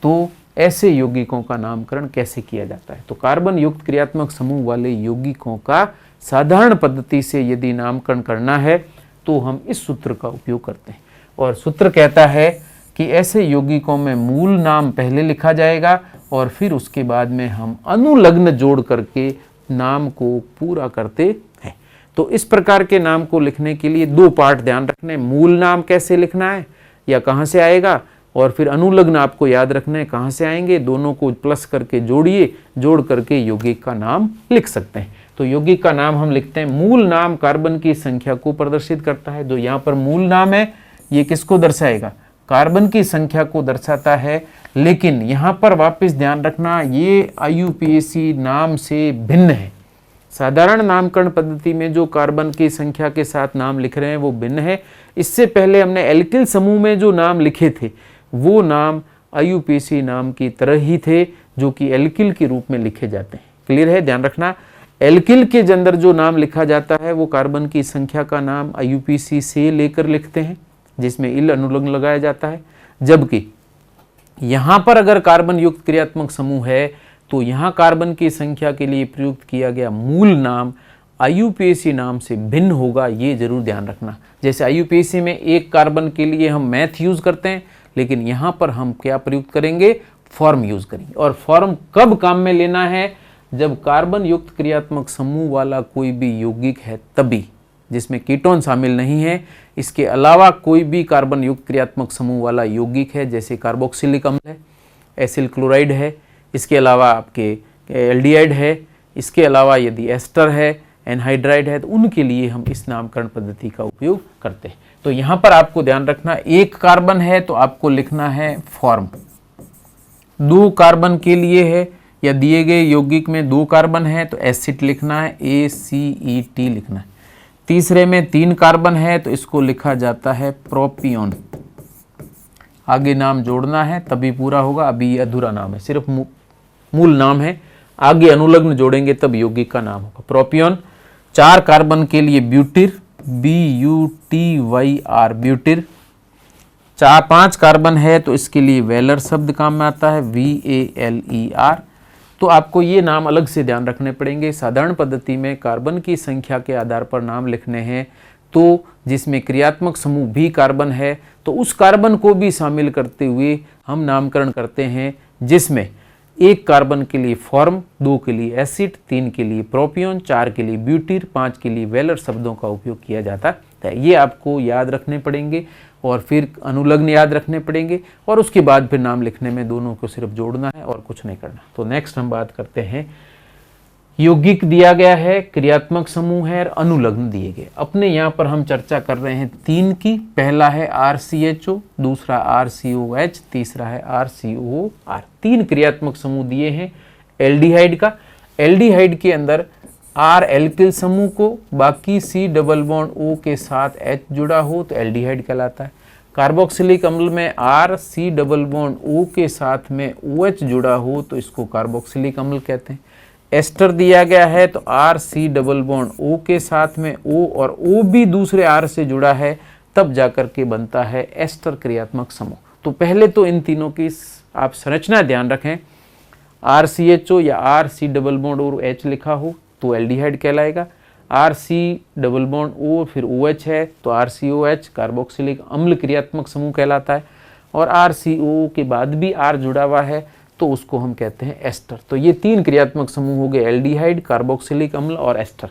तो ऐसे यौगिकों का नामकरण कैसे किया जाता है। तो कार्बन युक्त क्रियात्मक समूह वाले यौगिकों का साधारण पद्धति से यदि नामकरण करना है तो हम इस सूत्र का उपयोग करते हैं, और सूत्र कहता है कि ऐसे यौगिकों में मूल नाम पहले लिखा जाएगा और फिर उसके बाद में हम अनुलग्न जोड़ करके नाम को पूरा करते हैं। तो इस प्रकार के नाम को लिखने के लिए दो पार्ट ध्यान रखने, मूल नाम कैसे लिखना है या कहाँ से आएगा, और फिर अनुलग्न आपको याद रखना है कहाँ से आएंगे। दोनों को प्लस करके जोड़िए, जोड़ करके यौगिक का नाम लिख सकते हैं। तो यौगिक का नाम हम लिखते हैं, मूल नाम कार्बन की संख्या को प्रदर्शित करता है। जो यहाँ पर मूल नाम है ये किसको दर्शाएगा, कार्बन की संख्या को दर्शाता है। लेकिन यहाँ पर वापस ध्यान रखना, ये IUPAC नाम से भिन्न है। साधारण नामकरण पद्धति में जो कार्बन की संख्या के साथ नाम लिख रहे हैं वो भिन्न है। इससे पहले हमने एल्किल समूह में जो नाम लिखे थे वो नाम IUPAC नाम की तरह ही थे, जो कि एल्किल के रूप में लिखे जाते हैं। क्लियर है, ध्यान रखना। एल्किल के अंदर जो नाम लिखा जाता है वो कार्बन की संख्या का नाम IUPAC से लेकर लिखते हैं, जिसमें इल अनुलग्न लगाया जाता है। जबकि यहाँ पर अगर कार्बन युक्त क्रियात्मक समूह है तो यहाँ कार्बन की संख्या के लिए प्रयुक्त किया गया मूल नाम IUPAC नाम से भिन्न होगा, ये जरूर ध्यान रखना। जैसे IUPAC में एक कार्बन के लिए हम मैथ यूज करते हैं, लेकिन यहाँ पर हम क्या प्रयुक्त करेंगे, फॉर्म यूज करेंगे। और फॉर्म कब काम में लेना है, जब कार्बन युक्त क्रियात्मक समूह वाला कोई भी यौगिक है तभी, जिसमें कीटोन शामिल नहीं है। इसके अलावा कोई भी कार्बन युक्त क्रियात्मक समूह वाला यौगिक है, जैसे कार्बोक्सिलिक अम्ल है, एसिल क्लोराइड है, इसके अलावा आपके एल्डिहाइड है, इसके अलावा यदि एस्टर है, एनहाइड्राइड है, तो उनके लिए हम इस नामकरण पद्धति का उपयोग करते हैं। तो यहाँ पर आपको ध्यान रखना, एक कार्बन है तो आपको लिखना है फॉर्म, दो कार्बन के लिए है या दिए गए यौगिक में दो कार्बन है तो एसिड लिखना है, ACET लिखना है। तीसरे में तीन कार्बन है तो इसको लिखा जाता है प्रोपियोन, आगे नाम जोड़ना है तभी पूरा होगा। अभी ये अधूरा नाम है, सिर्फ मूल नाम है, आगे अनुलग्न जोड़ेंगे तब यौगिक का नाम होगा प्रोपियोन। चार कार्बन के लिए ब्यूटिर, BUTYR ब्यूटिर। पांच कार्बन है तो इसके लिए वेलर शब्द काम में आता है, VALER। तो आपको ये नाम अलग से ध्यान रखने पड़ेंगे। साधारण पद्धति में कार्बन की संख्या के आधार पर नाम लिखने हैं, तो जिसमें क्रियात्मक समूह भी कार्बन है तो उस कार्बन को भी शामिल करते हुए हम नामकरण करते हैं, जिसमें एक कार्बन के लिए फॉर्म, दो के लिए एसिड, तीन के लिए प्रोपियोन, चार के लिए ब्यूटिर, पांच के लिए वेलर शब्दों का उपयोग किया जाता है। ये आपको याद रखने पड़ेंगे और फिर अनुलग्न याद रखने पड़ेंगे, और उसके बाद फिर नाम लिखने में दोनों को सिर्फ जोड़ना है और कुछ नहीं करना। तो नेक्स्ट हम बात करते हैं, यौगिक दिया गया है, क्रियात्मक समूह है और अनुलग्न दिए गए। अपने यहाँ पर हम चर्चा कर रहे हैं तीन की। पहला है RCHO, दूसरा RCOH, तीसरा है RCOR। तीन क्रियात्मक समूह दिए हैं एल्डिहाइड का। एल्डिहाइड के अंदर R एल्किल समूह को बाकी C डबल बॉन्ड O के साथ H जुड़ा हो तो एल्डिहाइड कहलाता है। कार्बोक्सिलिक अम्ल में R C double bond O के साथ में OH जुड़ा हो तो इसको कार्बोक्सिलिक अम्ल कहते हैं। एस्टर दिया गया है तो R C double bond O के साथ में O और O भी दूसरे R से जुड़ा है, तब जाकर के बनता है एस्टर क्रियात्मक समूह। तो पहले तो इन तीनों की आप संरचना ध्यान रखें। RCHO या R C डबल बॉन्ड और H लिखा हो तो एल्डिहाइड कहलाएगा। R C double bond O फिर OH है तो RCOH कार्बोक्सिलिक अम्ल क्रियात्मक समूह कहलाता है। और RCO के बाद भी R जुड़ा हुआ है तो उसको हम कहते हैं एस्टर। तो ये तीन क्रियात्मक समूह हो गए, एल्डिहाइड, कार्बोक्सिलिक अम्ल और एस्टर।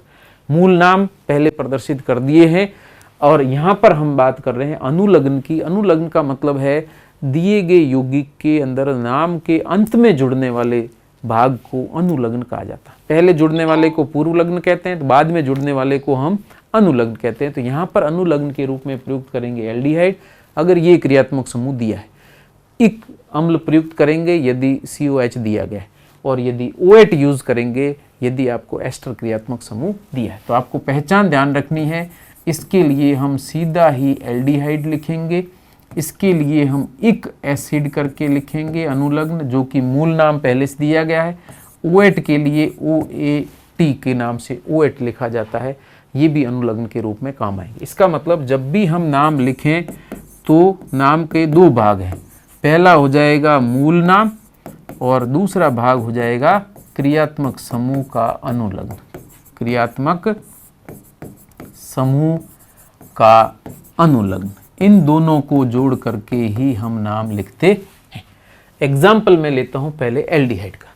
मूल नाम पहले प्रदर्शित कर दिए हैं। और यहाँ पर हम बात कर रहे हैं अनुलग्न की। अनुलग्न का मतलब है दिए गए यौगिक के अंदर नाम के अंत में जुड़ने वाले भाग को अनुलग्न कहा जाता है। पहले जुड़ने वाले को पूर्वलग्न कहते हैं, तो बाद में जुड़ने वाले को हम अनुलग्न कहते हैं। तो यहाँ पर अनुलग्न के रूप में प्रयुक्त करेंगे एल्डिहाइड अगर ये क्रियात्मक समूह दिया है। एक अम्ल प्रयुक्त करेंगे यदि COH दिया गया है, और यदि OH यूज करेंगे यदि आपको एस्टर क्रियात्मक समूह दिया है। तो आपको पहचान ध्यान रखनी है। इसके लिए हम सीधा ही एल्डिहाइड लिखेंगे, इसके लिए हम एक एसिड करके लिखेंगे अनुलग्न, जो कि मूल नाम पहले से दिया गया है। OH के लिए OAT के नाम से OH लिखा जाता है, ये भी अनुलग्न के रूप में काम आएंगे। इसका मतलब जब भी हम नाम लिखें तो नाम के दो भाग हैं, पहला हो जाएगा मूल नाम और दूसरा भाग हो जाएगा क्रियात्मक समूह का अनुलग्न। क्रियात्मक समूह का अनुलग्न, इन दोनों को जोड़ करके ही हम नाम लिखते हैं। एग्जाम्पल में लेता हूं पहले एल्डिहाइड का।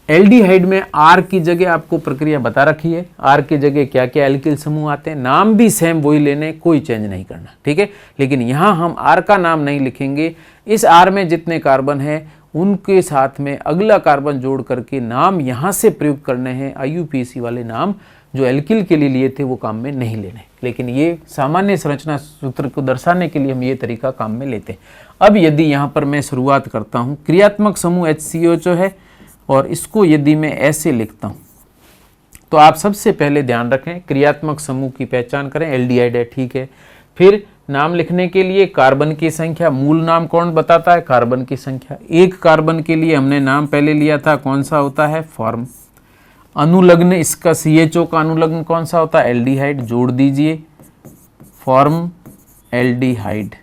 एल्डिहाइड में आर की जगह आपको प्रक्रिया बता रखी है, आर की जगह क्या क्या एल्किल समूह आते हैं, नाम भी सेम वही लेने, कोई चेंज नहीं करना, ठीक है। लेकिन यहाँ हम आर का नाम नहीं लिखेंगे, इस आर में जितने कार्बन हैं उनके साथ में अगला कार्बन जोड़ करके नाम यहाँ से प्रयुक्त करने हैं। IUPAC वाले नाम जो एल्किल के लिए लिए थे वो काम में नहीं लेने, लेकिन ये सामान्य संरचना सूत्र को दर्शाने के लिए हम ये तरीका काम में लेते हैं। अब यदि यहाँ पर मैं शुरुआत करता हूँ, क्रियात्मक समूह HCOHO है और इसको यदि मैं ऐसे लिखता हूँ तो आप सबसे पहले ध्यान रखें, क्रियात्मक समूह की पहचान करें, एल्डिहाइड है, ठीक है। फिर नाम लिखने के लिए कार्बन की संख्या, मूल नाम कौन बताता है, कार्बन की संख्या। एक कार्बन के लिए हमने नाम पहले लिया था, कौन सा होता है, फॉर्म। अनुलग्न, इसका CHO का अनुलग्न कौन सा होता है, एल्डिहाइड, जोड़ दीजिए फॉर्म एल्डिहाइड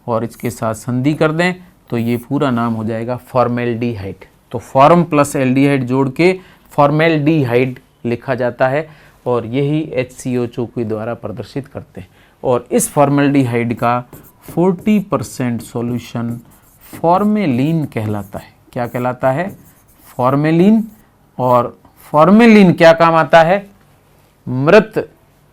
और इसके साथ संधि कर दें तो ये पूरा नाम हो जाएगा फॉर्मेल्डिहाइड। तो फॉर्म प्लस एल्डिहाइड जोड़ के फॉर्मेल्डिहाइड लिखा जाता है और यही HCOHO के द्वारा प्रदर्शित करते हैं। और इस फॉर्मेल्डिहाइड का 40% सॉल्यूशन फॉर्मेलिन कहलाता है। क्या कहलाता है, फॉर्मेलिन। और फॉर्मेलिन क्या काम आता है, मृत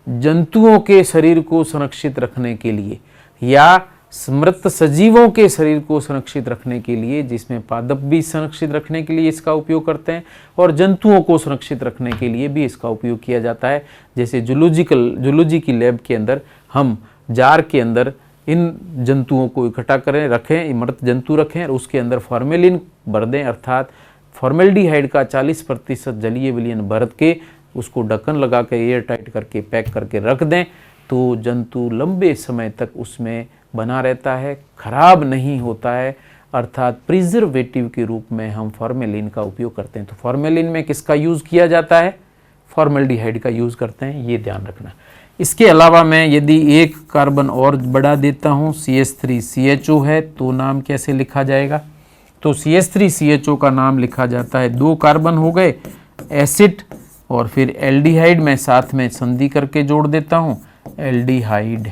जंतुओं के शरीर को संरक्षित रखने के लिए या मृत सजीवों के शरीर को संरक्षित रखने के लिए, जिसमें पादप भी संरक्षित रखने के लिए इसका उपयोग करते हैं और जंतुओं को सुरक्षित रखने के लिए भी इसका उपयोग किया जाता है। जैसे जूलॉजी की लैब के अंदर हम जार के अंदर इन जंतुओं को इकट्ठा करें, रखें, मृत जंतु रखें और उसके अंदर फॉर्मेलिन भर दें, अर्थात फॉर्मेल्डिहाइड का 40% जलीय विलयन भर के उसको ढक्कन लगा के एयर टाइट करके पैक करके रख दें तो जंतु लंबे समय तक उसमें बना रहता है, खराब नहीं होता है, अर्थात प्रिजर्वेटिव के रूप में हम फॉर्मेलिन का उपयोग करते हैं। तो फॉर्मेलिन में किसका यूज़ किया जाता है, फॉर्मेल्डिहाइड का यूज़ करते हैं, ये ध्यान रखना। इसके अलावा मैं यदि एक कार्बन और बढ़ा देता हूँ, CH3CHO है, तो नाम कैसे लिखा जाएगा, तो CH3CHO का नाम लिखा जाता है, 2 कार्बन हो गए एसिड और फिर एल्डिहाइड में साथ में संधि करके जोड़ देता हूँ एल्डिहाइड,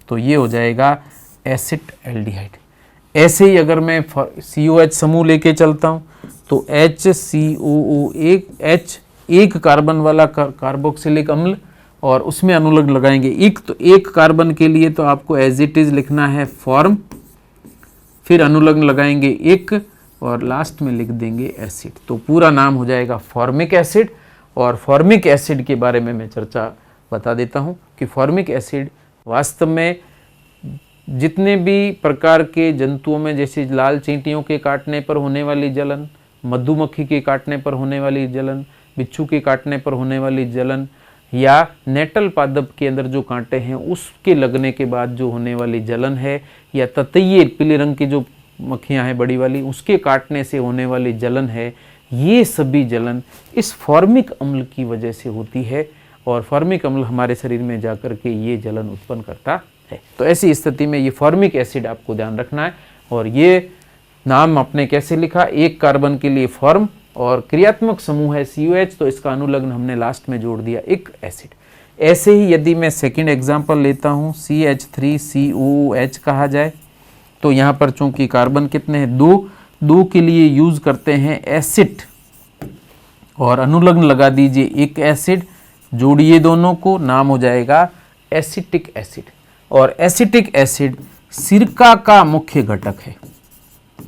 तो ये हो जाएगा एसिड एल्डिहाइड। ऐसे ही अगर मैं COH समूह लेके चलता हूँ तो HCOO एक कार्बन वाला कार्बोक्सिलिक अम्ल और उसमें अनुलग्न लगाएंगे एक, तो एक कार्बन के लिए तो आपको एज इट इज लिखना है फॉर्म, फिर अनुलग्न लगाएंगे एक और लास्ट में लिख देंगे एसिड, तो पूरा नाम हो जाएगा फॉर्मिक एसिड। और फॉर्मिक एसिड के बारे में मैं चर्चा बता देता हूँ कि फॉर्मिक एसिड वास्तव में जितने भी प्रकार के जंतुओं में, जैसे लाल चींटियों के काटने पर होने वाली जलन, मधुमक्खी के काटने पर होने वाली जलन, बिच्छू के काटने पर होने वाली जलन या नेटल पादप के अंदर जो कांटे हैं उसके लगने के बाद जो होने वाली जलन है, या ततैये पीले रंग की जो मक्खियां हैं बड़ी वाली, उसके काटने से होने वाली जलन है, ये सभी जलन इस फॉर्मिक अम्ल की वजह से होती है और फॉर्मिक अम्ल हमारे शरीर में जाकर के ये जलन उत्पन्न करता है। तो ऐसी स्थिति में ये फॉर्मिक एसिड आपको ध्यान रखना है। और ये नाम आपने कैसे लिखा, एक कार्बन के लिए फॉर्म और क्रियात्मक समूह है COH, तो इसका अनुलग्न हमने लास्ट में जोड़ दिया एक एसिड। ऐसे ही यदि मैं सेकंड एग्जांपल लेता हूँ, CH3COOH कहा जाए, तो यहाँ पर चूंकि कार्बन कितने हैं, 2 के लिए यूज करते हैं एसिड और अनुलग्न लगा दीजिए एक एसिड, जोड़िए दोनों को, नाम हो जाएगा एसिटिक एसिड। और एसिटिक एसिड सिरका का मुख्य घटक है,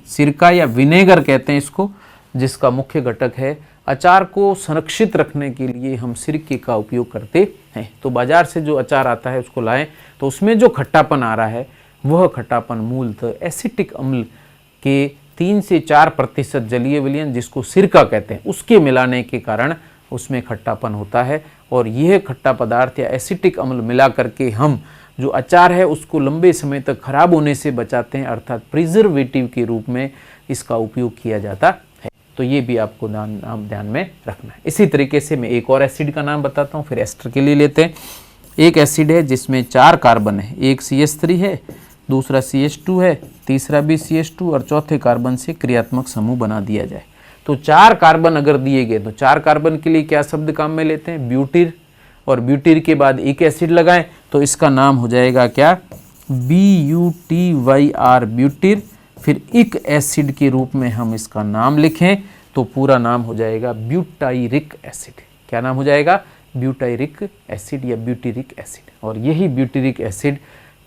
सिरका या विनेगर कहते हैं इसको, जिसका मुख्य घटक है। अचार को संरक्षित रखने के लिए हम सिरके का उपयोग करते हैं। तो बाजार से जो अचार आता है उसको लाएं तो उसमें जो खट्टापन आ रहा है वह खट्टापन मूलतः एसिटिक अम्ल के 3 से 4% जलीय विलयन, जिसको सिरका कहते हैं, उसके मिलाने के कारण उसमें खट्टापन होता है। और यह खट्टा पदार्थ या एसिटिक अम्ल मिला करके हम जो अचार है उसको लंबे समय तक खराब होने से बचाते हैं, अर्थात प्रिजर्वेटिव के रूप में इसका उपयोग किया जाता है। तो ये भी आपको ध्यान में रखना है। इसी तरीके से मैं एक और एसिड का नाम बताता हूँ, फिर एस्टर के लिए लेते हैं। एक एसिड है जिसमें 4 कार्बन है, एक CH3 है, दूसरा CH2 है, तीसरा भी CH2 और चौथे कार्बन से क्रियात्मक समूह बना दिया जाए। तो 4 कार्बन अगर दिए गए तो 4 कार्बन के लिए क्या शब्द काम में लेते हैं, ब्यूटीर, और ब्यूटीर के बाद एक एसिड लगाएं तो इसका नाम हो जाएगा क्या, BUTYR ब्यूटीर। फिर एक एसिड के रूप में हम इसका नाम लिखें तो पूरा नाम हो जाएगा ब्यूटायरिक एसिड। क्या नाम हो जाएगा? ब्यूटायरिक एसिड या ब्यूटेरिक एसिड। और यही ब्यूटेरिक एसिड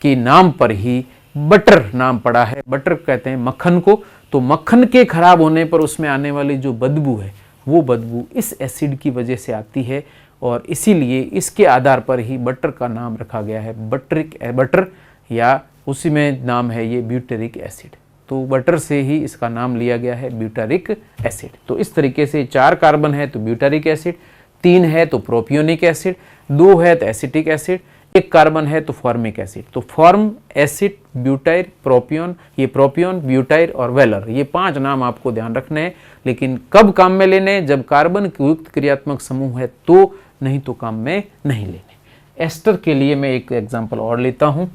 के नाम पर ही बटर नाम पड़ा है। बटर कहते हैं मक्खन को, तो मक्खन के खराब होने पर उसमें आने वाली जो बदबू है वो बदबू इस एसिड की वजह से आती है, और इसीलिए इसके आधार पर ही बटर का नाम रखा गया है बटर, या उसी में नाम है ये ब्यूटेरिक एसिड। तो बटर से ही इसका नाम लिया गया है ब्यूटेरिक एसिड। तो इस तरीके से 4 कार्बन है तो ब्यूटेरिक एसिड, 3 है तो प्रोपियोनिक एसिड, 2 है तो एसिटिक एसिड, 1 कार्बन है तो फॉर्मिक एसिड। तो फॉर्म, एसिड, ब्यूटाइर, प्रोपियोन, ये प्रोपियोन, ब्यूटाइर और वेलर, ये 5 नाम आपको ध्यान रखने हैं। लेकिन कब काम में लेने? जब कार्बन युक्त क्रियात्मक समूह है तो, नहीं तो काम में नहीं लेने। एस्टर के लिए मैं एक एग्जांपल और लेता हूं।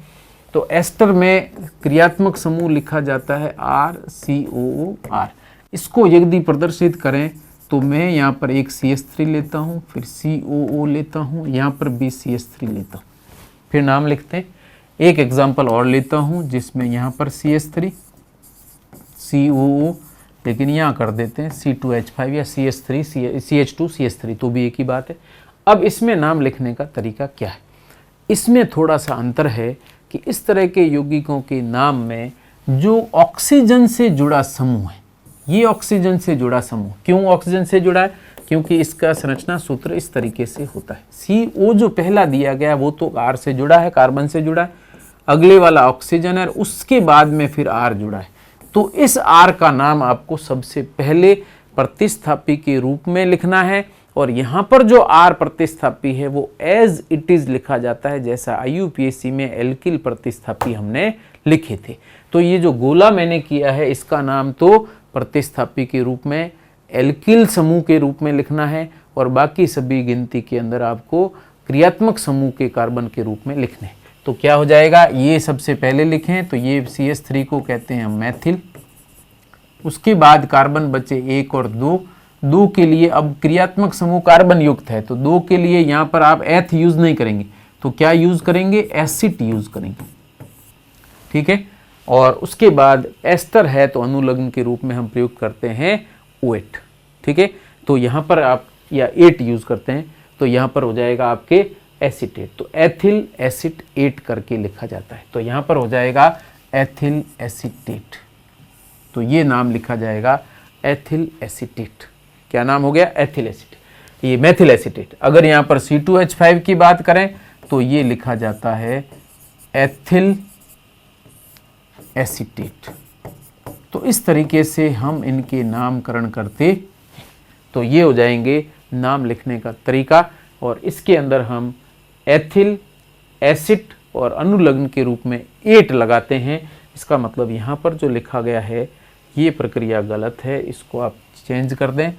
तो एस्टर में क्रियात्मक समूह लिखा जाता है RCOOR। इसको यदि प्रदर्शित करें तो मैं यहाँ पर एक CH3 लेता हूँ, फिर COO लेता हूँ, यहाँ पर भी CH3 लेता हूँ, फिर नाम लिखते हैं। एक एग्जांपल और लेता हूँ जिसमें यहाँ पर CH3, COO, लेकिन यहाँ कर देते हैं C2H5 या CH3, CH2, CH3, तो भी एक ही बात है। अब इसमें नाम लिखने का तरीका क्या है? इसमें थोड़ा सा अंतर है कि इस तरह के यौगिकों के नाम में जो ऑक्सीजन से जुड़ा समूह है, ये ऑक्सीजन से जुड़ा समूह, क्यों ऑक्सीजन से जुड़ा है? क्योंकि इसका संरचना सूत्र इस तरीके से होता है। CO जो पहला दिया गया वो तो R से जुड़ा है, कार्बन से जुड़ा है, अगले वाला ऑक्सीजन है, उसके बाद में फिर R जुड़ा है। तो इस R का नाम आपको सबसे पहले प्रतिस्थापी के रूप में लिखना है, और यहाँ पर जो R प्रतिस्थापी है वो एज इट इज लिखा जाता है, जैसा IUPAC में एल्किल प्रतिस्थापी हमने लिखे थे। तो ये जो गोला मैंने किया है इसका नाम तो प्रतिस्थापी के रूप में एल्किल समूह के रूप में लिखना है, और बाकी सभी गिनती के अंदर आपको क्रियात्मक समूह के कार्बन के रूप में लिखने हैं। तो क्या हो जाएगा? ये सबसे पहले लिखें तो ये CH3 को कहते हैं मैथिल। उसके बाद कार्बन बचे 1 और 2 के लिए अब क्रियात्मक समूह कार्बन युक्त है, तो 2 के लिए यहाँ पर आप एथ यूज नहीं करेंगे, तो क्या यूज करेंगे? एसिड यूज करेंगे। ठीक है। और उसके बाद एस्टर है तो अनुलग्न के रूप में हम प्रयोग करते हैं OAT। ठीक है। तो यहाँ पर आप या 8 यूज करते हैं, तो यहाँ पर हो जाएगा आपके एसीटेट। तो एथिल एसिड 8 करके लिखा जाता है, तो यहाँ पर हो जाएगा एथिल एसीटेट। तो ये नाम लिखा जाएगा एथिल एसीटेट। क्या नाम हो गया? Ethyl acetate. ये मेथिल एसीटेट। अगर यहाँ पर C2H5 की बात करें तो ये लिखा जाता है एथिल एसीटेट। तो इस तरीके से हम इनके नामकरण करते हैं। तो ये हो जाएंगे नाम लिखने का तरीका, और इसके अंदर हम एथिल, एसिड और अनुलग्न के रूप में 8 लगाते हैं। इसका मतलब यहाँ पर जो लिखा गया है ये प्रक्रिया गलत है, इसको आप चेंज कर दें।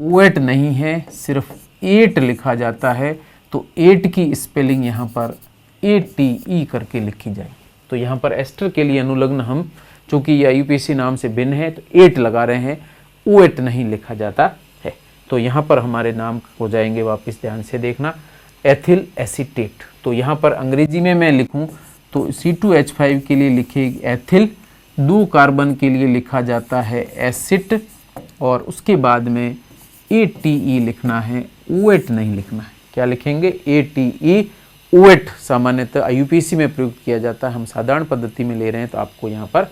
OAT नहीं है, सिर्फ 8 लिखा जाता है। तो 8 की स्पेलिंग यहाँ पर ATE करके लिखी जाएगी। तो यहाँ पर एस्टर के लिए अनुलग्न हम, चूँकि ये IUPAC नाम से भिन्न है, तो 8 लगा रहे हैं, OAT नहीं लिखा जाता है। तो यहाँ पर हमारे नाम हो जाएंगे, वापस ध्यान से देखना, एथिल एसीटेट। तो यहाँ पर अंग्रेजी में मैं लिखूँ तो C2H5 के लिए लिखे एथिल, 2 कार्बन के लिए लिखा जाता है एसिड, और उसके बाद में ATE लिखना है, OAT नहीं लिखना है। क्या लिखेंगे? ATE। OAT सामान्यतः IUPAC में प्रयुक्त किया जाता है, हम साधारण पद्धति में ले रहे हैं तो आपको यहाँ पर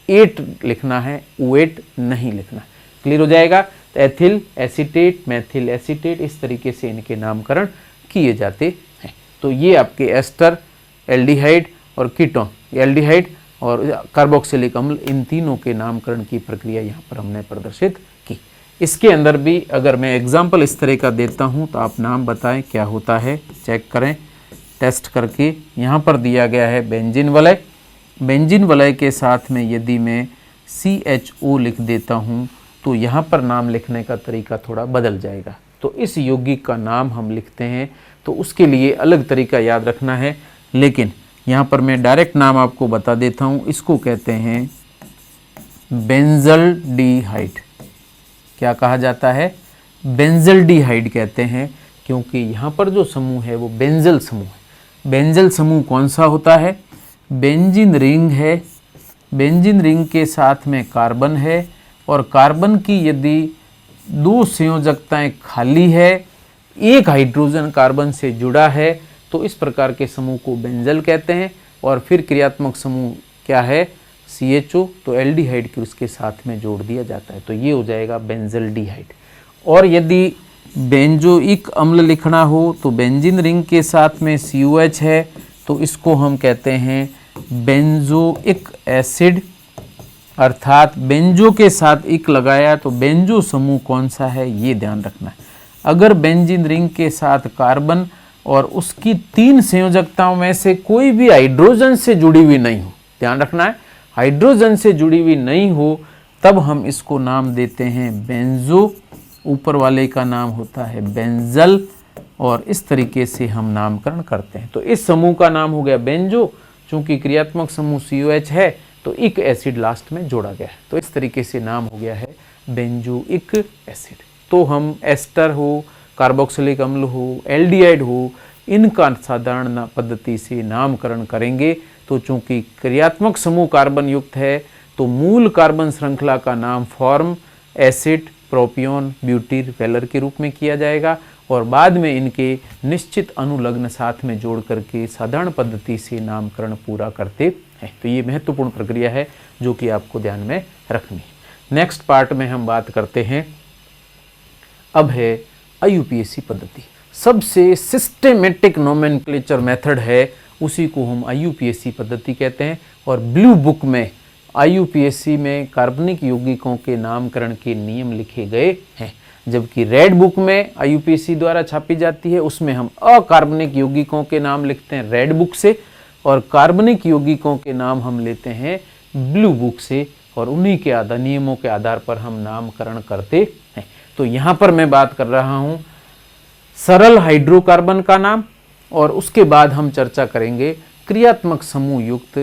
8 लिखना है, OAT नहीं लिखना है। क्लियर हो जाएगा? तो एथिल एसीटेट, मेथिल एसीटेट, इस तरीके से इनके नामकरण किए जाते हैं। तो ये आपके एस्टर, एल्डिहाइड और कीटोन, एल्डिहाइड और कार्बोक्सिलिक अम्ल, इन तीनों के नामकरण की प्रक्रिया यहाँ पर हमने प्रदर्शित की। इसके अंदर भी अगर मैं एग्जाम्पल इस तरह का देता हूँ तो आप नाम बताएं क्या होता है, चेक करें टेस्ट करके। यहाँ पर दिया गया है बेंजीन वलय। बेंजीन वलय के साथ में यदि मैं CHO लिख देता हूँ तो यहाँ पर नाम लिखने का तरीका थोड़ा बदल जाएगा। तो इस यौगिक का नाम हम लिखते हैं तो उसके लिए अलग तरीका याद रखना है, लेकिन यहाँ पर मैं डायरेक्ट नाम आपको बता देता हूँ। इसको कहते हैं बेंजल्डिहाइड। क्या कहा जाता है? बेंजल्डिहाइड कहते हैं, क्योंकि यहाँ पर जो समूह है वो बेंजल समूह है। बेंजल समूह कौन सा होता है? बेंजीन रिंग है, बेंजीन रिंग के साथ में कार्बन है, और कार्बन की यदि 2 संयोजकताएं खाली है, एक हाइड्रोजन कार्बन से जुड़ा है, तो इस प्रकार के समूह को बेंजल कहते हैं। और फिर क्रियात्मक समूह क्या है, CHO, तो एल्डिहाइड के उसके साथ में जोड़ दिया जाता है, तो ये हो जाएगा बेंजल्डिहाइड। और यदि बेंजोइक अम्ल लिखना हो तो बेंजीन रिंग के साथ में COH है, तो इसको हम कहते हैं बेंजोइक एसिड, अर्थात बेंजो के साथ इक लगाया तो बेंजो समूह कौन सा है ये ध्यान रखना है। अगर बेंजीन रिंग के साथ कार्बन और उसकी 3 संयोजकताओं में से कोई भी हाइड्रोजन से जुड़ी हुई नहीं हो, ध्यान रखना है, हाइड्रोजन से जुड़ी हुई नहीं हो, तब हम इसको नाम देते हैं बेंजो, ऊपर वाले का नाम होता है बेंजल, और इस तरीके से हम नामकरण करते हैं। तो इस समूह का नाम हो गया बेंजो, चूंकि क्रियात्मक समूह COH है तो इक एसिड लास्ट में जोड़ा गया है, तो इस तरीके से नाम हो गया है बेंजोइक एसिड। तो हम एस्टर हो, कार्बोक्सिलिक अम्ल हो, एल्डिहाइड हो, इनका साधारण पद्धति से नामकरण करेंगे। तो चूंकि क्रियात्मक समूह कार्बन युक्त है तो मूल कार्बन श्रृंखला का नाम फॉर्म, एसिड, प्रोपियोन, ब्यूटीर, वेलर के रूप में किया जाएगा, और बाद में इनके निश्चित अनुलग्न साथ में जोड़ करके साधारण पद्धति से नामकरण पूरा करते हैं। तो ये महत्वपूर्ण प्रक्रिया है जो कि आपको ध्यान में रखनी है। नेक्स्ट पार्ट में हम बात करते हैं, अब है IUPAC पद्धति। सबसे सिस्टेमेटिक नोमेनक्लेचर मेथड है, उसी को हम IUPAC पद्धति कहते हैं। और ब्लू बुक में IUPAC में कार्बनिक यौगिकों के नामकरण के नियम लिखे गए हैं, जबकि रेड बुक में IUPAC द्वारा छापी जाती है, उसमें हम अकार्बनिक यौगिकों के नाम लिखते हैं रेड बुक से, और कार्बनिक यौगिकों के नाम हम लेते हैं ब्लू बुक से, और उन्हीं के नियमों के आधार पर हम नामकरण करते हैं। तो यहाँ पर मैं बात कर रहा हूँ सरल हाइड्रोकार्बन का नाम, और उसके बाद हम चर्चा करेंगे क्रियात्मक समूह युक्त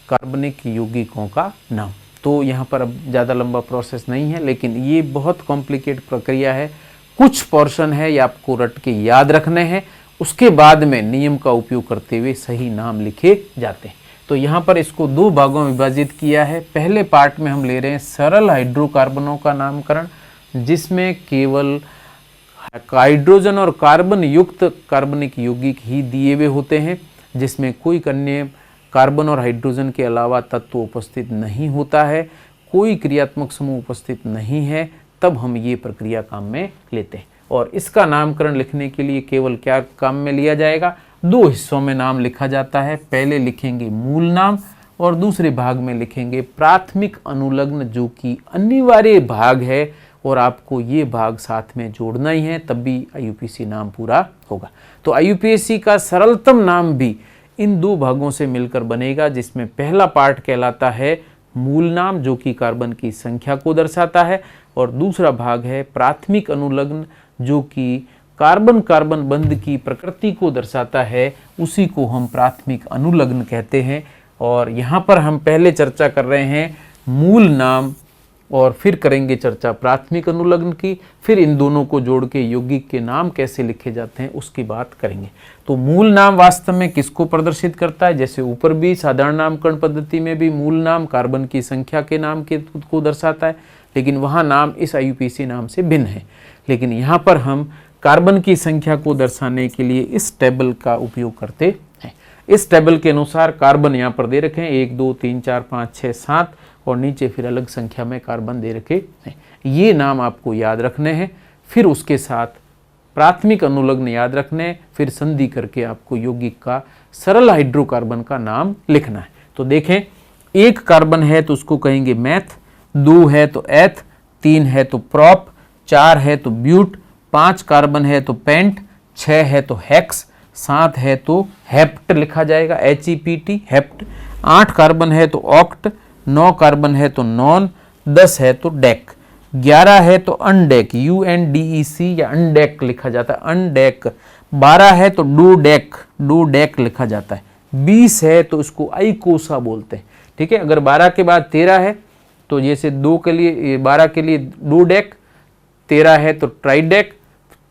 कार्बनिक यौगिकों का नाम। तो यहाँ पर अब ज़्यादा लंबा प्रोसेस नहीं है, लेकिन ये बहुत कॉम्प्लिकेट प्रक्रिया है। कुछ पोर्शन है ये आपको रट के याद रखने हैं, उसके बाद में नियम का उपयोग करते हुए सही नाम लिखे जाते हैं। तो यहाँ पर इसको 2 भागों में विभाजित किया है। पहले पार्ट में हम ले रहे हैं सरल हाइड्रोकार्बनों का नामकरण, जिसमें केवल हाइड्रोजन और कार्बन युक्त कार्बनिक यौगिक ही दिए हुए होते हैं, जिसमें कोई अन्य कार्बन और हाइड्रोजन के अलावा तत्व उपस्थित नहीं होता है, कोई क्रियात्मक समूह उपस्थित नहीं है, तब हम ये प्रक्रिया काम में लेते हैं। और इसका नामकरण लिखने के लिए केवल क्या काम में लिया जाएगा, 2 हिस्सों में नाम लिखा जाता है। पहले लिखेंगे मूल नाम और दूसरे भाग में लिखेंगे प्राथमिक अनुलग्न, जो कि अनिवार्य भाग है, और आपको ये भाग साथ में जोड़ना ही है, तब भी IUPAC नाम पूरा होगा। तो IUPAC का सरलतम नाम भी इन 2 भागों से मिलकर बनेगा, जिसमें पहला पार्ट कहलाता है मूल नाम, जो कि कार्बन की संख्या को दर्शाता है, और दूसरा भाग है प्राथमिक अनुलग्न, जो कि कार्बन कार्बन बंध की प्रकृति को दर्शाता है, उसी को हम प्राथमिक अनुलग्न कहते हैं। और यहाँ पर हम पहले चर्चा कर रहे हैं मूल नाम, और फिर करेंगे चर्चा प्राथमिक अनुलग्न की, फिर इन दोनों को जोड़ के यौगिक के नाम कैसे लिखे जाते हैं उसकी बात करेंगे। तो मूल नाम वास्तव में किसको प्रदर्शित करता है, जैसे ऊपर भी साधारण नामकरण पद्धति में भी मूल नाम कार्बन की संख्या के नाम के को दर्शाता है, लेकिन वहाँ नाम इस IUPAC नाम से भिन्न है। लेकिन यहाँ पर हम कार्बन की संख्या को दर्शाने के लिए इस टेबल का उपयोग करते हैं। इस टेबल के अनुसार कार्बन यहाँ पर दे रखे हैं 1 2 3 4 5 6 7, और नीचे फिर अलग संख्या में कार्बन दे रखे हैं। ये नाम आपको याद रखने हैं, फिर उसके साथ प्राथमिक अनुलग्न याद रखने, फिर संधि करके आपको यौगिक का सरल हाइड्रोकार्बन का नाम लिखना है। तो देखें, 1 कार्बन है तो उसको कहेंगे मैथ, 2 है तो एथ, 3 है तो प्रॉप, 4 है तो ब्यूट, 5 कार्बन है तो पेंट, 6 है तो हेक्स, 7 है तो हेप्ट लिखा जाएगा, HEPT हेप्ट, 8 कार्बन है तो ऑक्ट, 9 कार्बन है तो नॉन, 10 है तो डेक, 11 है तो अनडेक, UNDEC या अनडेक लिखा जाता है, अनडेक, 12 है तो डोडेक लिखा जाता है, 20 है तो इसको आइकोसा बोलते हैं। ठीक है, अगर 12 के बाद 13 है तो जैसे 2 के लिए 12 के लिए डोडेक, 13 है तो ट्राइडेक,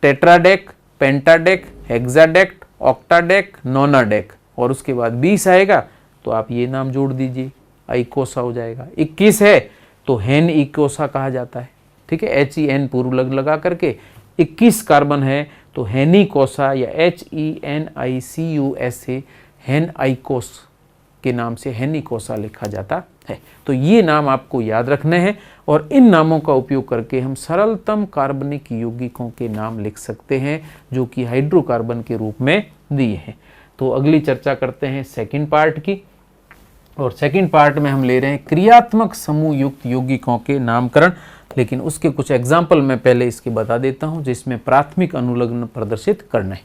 टेट्राडेक, पेंटाडेक, हेक्साडेक, ऑक्टाडेक, नोनाडेक, और उसके बाद 20 आएगा तो आप ये नाम जोड़ दीजिए, आइकोसा हो जाएगा। 21 है तो हेन इकोसा कहा जाता है, ठीक है, HEN पूर्व लग्न लगा करके 21 कार्बन है तो हेनिकोसा या HENICUSA हेनाइकोस के नाम से हेनिकोसा लिखा जाता है। तो ये नाम आपको याद रखने हैं और इन नामों का उपयोग करके हम सरलतम कार्बनिक यौगिकों के नाम लिख सकते हैं जो कि हाइड्रोकार्बन के रूप में दिए हैं। तो अगली चर्चा करते हैं सेकंड पार्ट की, और सेकंड पार्ट में हम ले रहे हैं क्रियात्मक समूह युक्त यौगिकों के नामकरण, लेकिन उसके कुछ एग्जाम्पल मैं पहले इसके बता देता हूं जिसमें प्राथमिक अनुलग्न प्रदर्शित करना है।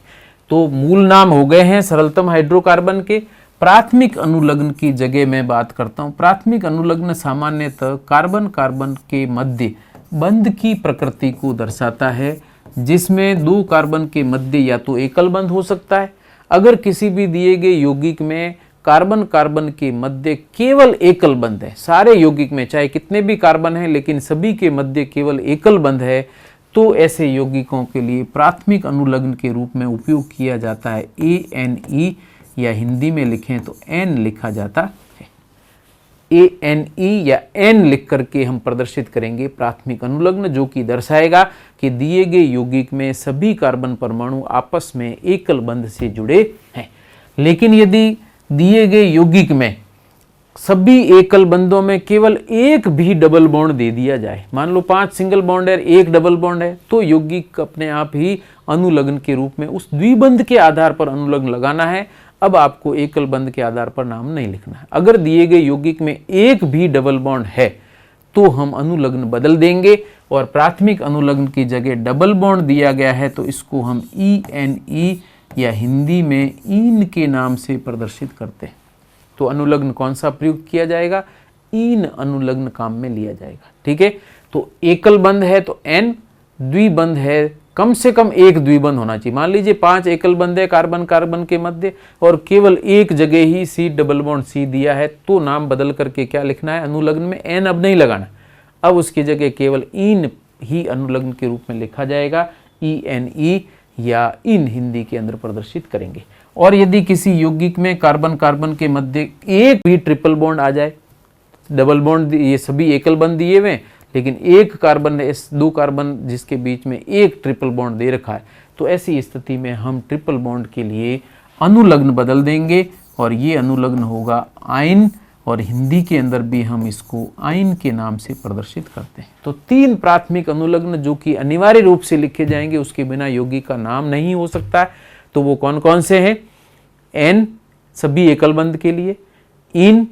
तो मूल नाम हो गए हैं सरलतम हाइड्रोकार्बन के। प्राथमिक अनुलग्न की जगह मैं बात करता हूं। प्राथमिक अनुलग्न सामान्यतः कार्बन कार्बन के मध्य बंध की प्रकृति को दर्शाता है, जिसमें दो कार्बन के मध्य या तो एकल बंध हो सकता है। अगर किसी भी दिए गए यौगिक में कार्बन कार्बन के मध्य केवल एकल बंध है, सारे यौगिक में चाहे कितने भी कार्बन हैं लेकिन सभी के मध्य केवल एकल बंध है, तो ऐसे यौगिकों के लिए प्राथमिक अनुलग्न के रूप में उपयोग किया जाता है ANE, या हिंदी में लिखें तो N लिखा जाता है। ANE या N लिख करके हम प्रदर्शित करेंगे प्राथमिक अनुलग्न, जो कि दर्शाएगा कि दिए गए यौगिक में सभी कार्बन परमाणु आपस में एकल बंध से जुड़े हैं। लेकिन यदि दिए गए यौगिक में सभी एकल बंधों में केवल एक भी डबल बॉन्ड दे दिया जाए, मान लो 5 सिंगल बॉन्ड है, एक डबल बॉन्ड है, तो यौगिक अपने आप ही अनुलग्न के रूप में उस द्विबंध के आधार पर अनुलग्न लगाना है। अब आपको एकल बंध के आधार पर नाम नहीं लिखना है। अगर दिए गए यौगिक में एक भी डबल बॉन्ड है तो हम अनुलग्न बदल देंगे, और प्राथमिक अनुलग्न की जगह डबल बॉन्ड दिया गया है तो इसको हम ENE या हिंदी में ईन के नाम से प्रदर्शित करते हैं। तो अनुलग्न कौन सा प्रयुक्त किया जाएगा? ईन अनुलग्न काम में लिया जाएगा। ठीक है, तो एकल बंध है तो N, द्विबंध है कम से कम एक द्विबंध होना चाहिए। मान लीजिए 5 एकल बंध है कार्बन कार्बन के मध्य और केवल एक जगह ही C डबल बॉन्ड C दिया है, तो नाम बदल करके क्या लिखना है? अनुलग्न में N अब नहीं लगाना, अब उसकी जगह केवल ईन ही अनुलग्न के रूप में लिखा जाएगा, ENE या इन हिंदी के अंदर प्रदर्शित करेंगे। और यदि किसी यौगिक में कार्बन कार्बन के मध्य एक भी ट्रिपल बॉन्ड आ जाए, डबल बॉन्ड ये सभी एकल बंध दिए हुए लेकिन एक कार्बन है, इस 2 कार्बन जिसके बीच में एक ट्रिपल बॉन्ड दे रखा है, तो ऐसी स्थिति में हम ट्रिपल बॉन्ड के लिए अनुलग्न बदल देंगे और ये अनुलग्न होगा आइन, और हिंदी के अंदर भी हम इसको आइन के नाम से प्रदर्शित करते हैं। तो 3 प्राथमिक अनुलग्न जो कि अनिवार्य रूप से लिखे जाएंगे, उसके बिना यौगिक का नाम नहीं हो सकता है। तो वो कौन कौन से हैं? N सभी एकल बंध के लिए, इन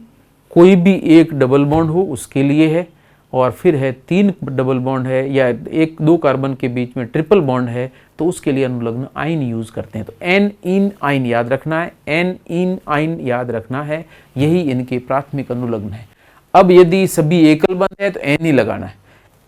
कोई भी एक डबल बॉन्ड हो उसके लिए है, और फिर है 3 डबल बॉन्ड है या 1-2 कार्बन के बीच में ट्रिपल बॉन्ड है तो उसके लिए अनुलग्न आइन यूज करते हैं। तो N इन आइन याद रखना है, N इन आइन याद रखना है, यही इनके प्राथमिक अनुलग्न है। अब यदि सभी एकल बंध है तो N ही लगाना है,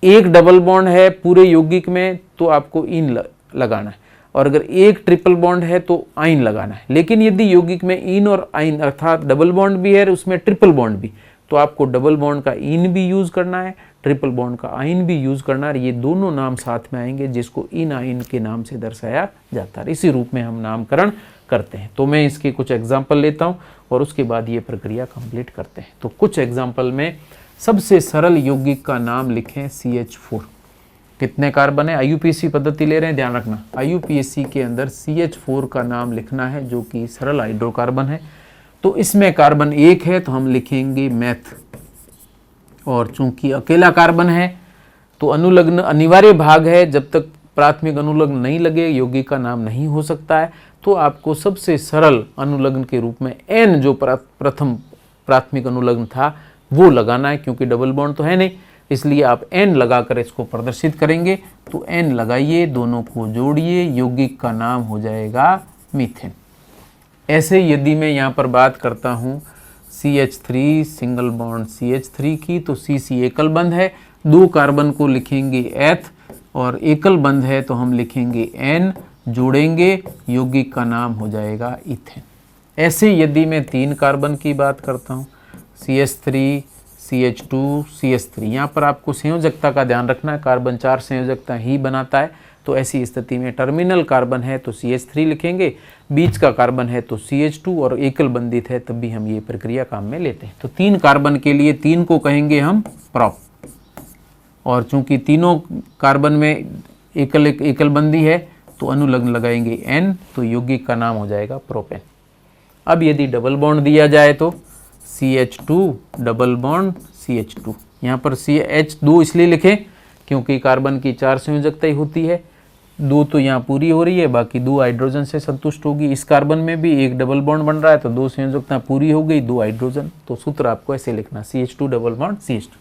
एक डबल बॉन्ड है पूरे यौगिक में तो आपको इन लगाना है, और अगर एक ट्रिपल बॉन्ड है तो आइन लगाना है। लेकिन यदि यौगिक में इन और आइन अर्थात डबल बॉन्ड भी है उसमें ट्रिपल बॉन्ड भी, तो आपको डबल बॉन्ड का इन भी यूज करना है, ट्रिपल बॉन्ड का आइन भी यूज करना है। ये दोनों नाम साथ में आएंगे जिसको इन आइन के नाम से दर्शाया जाता है। इसी रूप में हम नामकरण करते हैं। तो मैं इसके कुछ एग्जाम्पल लेता हूं और उसके बाद ये प्रक्रिया कंप्लीट करते हैं। तो कुछ एग्जाम्पल में सबसे सरल यौगिक का नाम लिखें CH4। कितने कार्बन है? IUPAC पद्धति ले रहे हैं, ध्यान रखना। IUPAC के अंदर CH4 का नाम लिखना है जो कि सरल हाइड्रोकार्बन है। तो इसमें कार्बन 1 है तो हम लिखेंगे मैथ, और चूंकि अकेला कार्बन है तो अनुलग्न अनिवार्य भाग है, जब तक प्राथमिक अनुलग्न नहीं लगे यौगिक का नाम नहीं हो सकता है। तो आपको सबसे सरल अनुलग्न के रूप में N जो प्रथम प्राथमिक अनुलग्न था वो लगाना है, क्योंकि डबल बॉन्ड तो है नहीं, इसलिए आप N लगाकर इसको प्रदर्शित करेंगे। तो N लगाइए, दोनों को जोड़िए, यौगिक का नाम हो जाएगा मीथेन। ऐसे यदि मैं यहाँ पर बात करता हूँ CH3 सिंगल बॉन्ड CH3 की, तो CC एकल बंध है, 2 कार्बन को लिखेंगे एथ, और एकल बंध है तो हम लिखेंगे N, जोड़ेंगे, यौगिक का नाम हो जाएगा इथेन। ऐसे यदि मैं 3 कार्बन की बात करता हूँ CH3 CH2 CH3, यहाँ पर आपको संयोजकता का ध्यान रखना है, कार्बन 4 संयोजकता ही बनाता है। तो ऐसी स्थिति में टर्मिनल कार्बन है तो CH3 लिखेंगे, बीच का कार्बन है तो CH2, और एकल बंधित है तब भी हम ये प्रक्रिया काम में लेते हैं। तो 3 कार्बन के लिए 3 को कहेंगे हम प्रॉप, और चूंकि तीनों कार्बन में एकल बंदी है तो अनुलग्न लगाएंगे N, तो यौगिक का नाम हो जाएगा प्रोपेन। अब यदि डबल बॉन्ड दिया जाए तो CH2 डबल बॉन्ड CH2, यहाँ पर CH2 इसलिए लिखें क्योंकि कार्बन की 4 संयोजकता ही होती है, 2 तो यहाँ पूरी हो रही है, बाकी 2 हाइड्रोजन से संतुष्ट होगी। इस कार्बन में भी एक डबल बॉन्ड बन रहा है तो 2 संयोजकता पूरी हो गई, 2 हाइड्रोजन। तो सूत्र आपको ऐसे लिखना CH2 double bond CH2।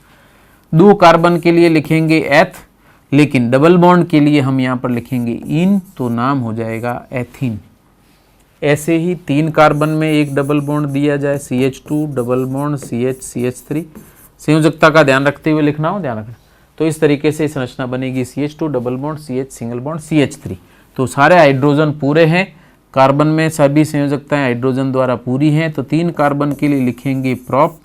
2 carbon के लिए लिखेंगे एथ, लेकिन डबल बॉन्ड के लिए हम यहाँ पर लिखेंगे इन, तो नाम हो जाएगा एथीन। ऐसे ही 3 कार्बन में एक डबल बॉन्ड दिया जाए CH2 डबल बॉन्ड CH3, संयोजकता का ध्यान रखते हुए लिखना हो, ध्यान रखना। तो इस तरीके से संरचना बनेगी CH2 double bond CH single bond CH3। तो सारे हाइड्रोजन पूरे हैं, कार्बन में सभी संयोजकताएं हाइड्रोजन द्वारा पूरी हैं। तो 3 कार्बन के लिए लिखेंगे प्रोप,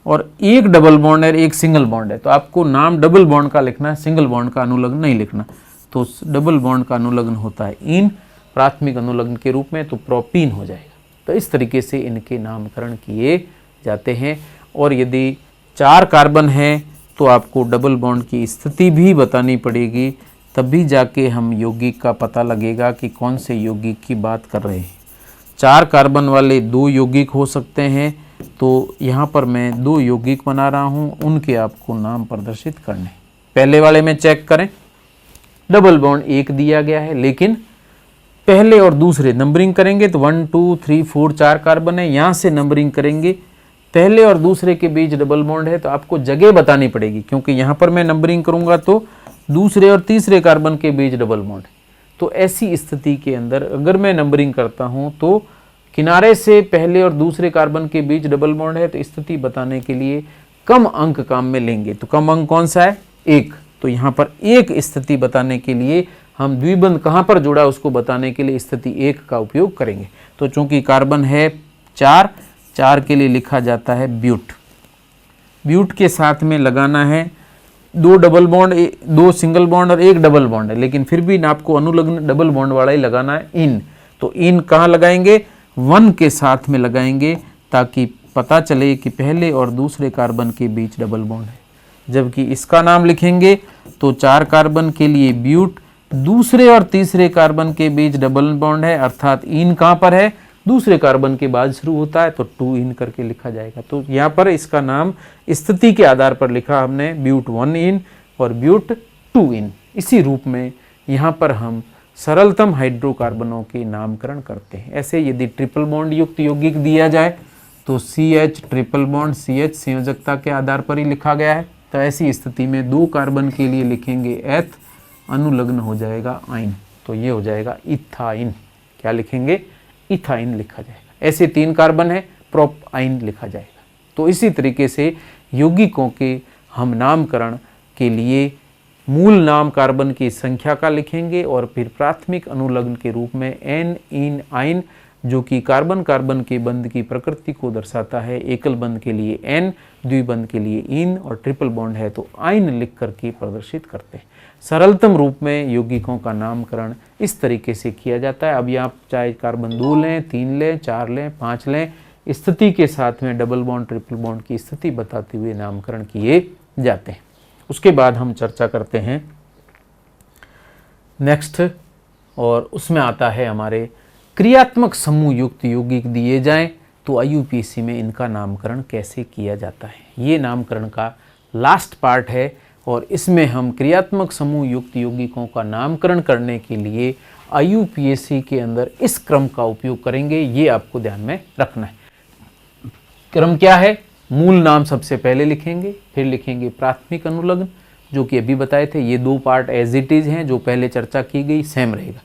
और एक डबल बॉन्ड है, एक सिंगल बॉन्ड है, तो आपको नाम डबल बॉन्ड का लिखना है, सिंगल बॉन्ड का अनुलग्न नहीं लिखना। तो डबल बॉन्ड का अनुलग्न होता है इन, प्राथमिक अनुलग्न के रूप में, तो प्रोपीन हो जाएगा। तो इस तरीके से इनके नामकरण किए जाते हैं। और यदि 4 कार्बन है तो आपको डबल बॉन्ड की स्थिति भी बतानी पड़ेगी, तभी जाके हम यौगिक का पता लगेगा कि कौन से यौगिक की बात कर रहे हैं। 4 कार्बन वाले 2 यौगिक हो सकते हैं, तो यहाँ पर मैं 2 यौगिक बना रहा हूँ, उनके आपको नाम प्रदर्शित करने। पहले वाले में चेक करें, डबल बॉन्ड 1 दिया गया है, लेकिन पहले और दूसरे नंबरिंग करेंगे तो 1 2 3 4 4 कार्बन है, यहाँ से नंबरिंग करेंगे, पहले और दूसरे के बीच डबल बॉन्ड है, तो आपको जगह बतानी पड़ेगी, क्योंकि यहाँ पर मैं नंबरिंग करूँगा तो दूसरे और तीसरे कार्बन के बीच डबल बॉन्ड है। तो ऐसी स्थिति के अंदर अगर मैं नंबरिंग करता हूँ तो किनारे से पहले और दूसरे कार्बन के बीच डबल बॉन्ड है, तो स्थिति बताने के लिए कम अंक काम में लेंगे। तो कम अंक कौन सा है? 1। तो यहाँ पर एक स्थिति बताने के लिए हम द्विबंध कहाँ पर जुड़ा उसको बताने के लिए स्थिति 1 का उपयोग करेंगे। तो चूंकि कार्बन है 4 के लिए लिखा जाता है ब्यूट। ब्यूट के साथ में लगाना है 2 डबल बॉन्ड, 2 सिंगल बॉन्ड और 1 डबल बॉन्ड है, लेकिन फिर भी आपको अनुलग्न डबल बॉन्ड वाला ही लगाना है इन। तो इन कहाँ लगाएंगे? 1 के साथ में लगाएंगे, ताकि पता चले कि पहले और दूसरे कार्बन के बीच डबल बॉन्ड है। जबकि इसका नाम लिखेंगे तो 4 कार्बन के लिए ब्यूट, दूसरे और तीसरे कार्बन के बीच डबल बॉन्ड है, अर्थात इन कहाँ पर है? दूसरे कार्बन के बाद शुरू होता है, तो 2 इन करके लिखा जाएगा। तो यहाँ पर इसका नाम स्थिति के आधार पर लिखा हमने, ब्यूट 1 इन और ब्यूट 2 इन। इसी रूप में यहाँ पर हम सरलतम हाइड्रोकार्बनों के नामकरण करते हैं। ऐसे यदि ट्रिपल बॉन्ड युक्त यौगिक दिया जाए तो CH ट्रिपल बॉन्ड CH संयोजकता के आधार पर ही लिखा गया है। तो ऐसी स्थिति में 2 कार्बन के लिए लिखेंगे एथ, अनुलग्न हो जाएगा आइन, तो ये हो जाएगा इथाइन। क्या लिखेंगे? इथाइन लिखा जाएगा। ऐसे 3 कार्बन है, प्रोप आइन लिखा जाएगा। तो इसी तरीके से यौगिकों के हम नामकरण के लिए मूल नाम कार्बन की संख्या का लिखेंगे और फिर प्राथमिक अनुलग्न के रूप में एन, इन, आइन, जो कि कार्बन कार्बन के बंध की प्रकृति को दर्शाता है। एकल बंध के लिए एन, द्विबंध के लिए इन और ट्रिपल बॉन्ड है तो आइन लिख करके प्रदर्शित करते हैं। सरलतम रूप में यौगिकों का नामकरण इस तरीके से किया जाता है। अब आप चाहे कार्बन 2 लें, 3 लें, 4 लें, 5 लें, स्थिति के साथ में डबल बॉन्ड ट्रिपल बॉन्ड की स्थिति बताते हुए नामकरण किए जाते हैं। उसके बाद हम चर्चा करते हैं नेक्स्ट, और उसमें आता है हमारे क्रियात्मक समूह युक्त यौगिक दिए जाएं तो IUPAC में इनका नामकरण कैसे किया जाता है। ये नामकरण का लास्ट पार्ट है और इसमें हम क्रियात्मक समूह युक्त यौगिकों का नामकरण करने के लिए IUPAC के अंदर इस क्रम का उपयोग करेंगे। ये आपको ध्यान में रखना है। क्रम क्या है? मूल नाम सबसे पहले लिखेंगे, फिर लिखेंगे प्राथमिक अनुलग्न, जो कि अभी बताए थे। ये 2 पार्ट एज इट इज हैं, जो पहले चर्चा की गई सेम रहेगा।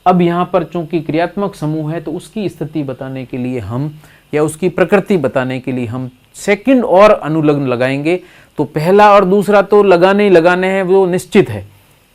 अब यहाँ पर चूंकि क्रियात्मक समूह है तो उसकी स्थिति बताने के लिए हम, या उसकी प्रकृति बताने के लिए हम सेकंड और अनुलग्न लगाएंगे। तो पहला और दूसरा तो लगाने ही लगाने हैं, वो निश्चित है।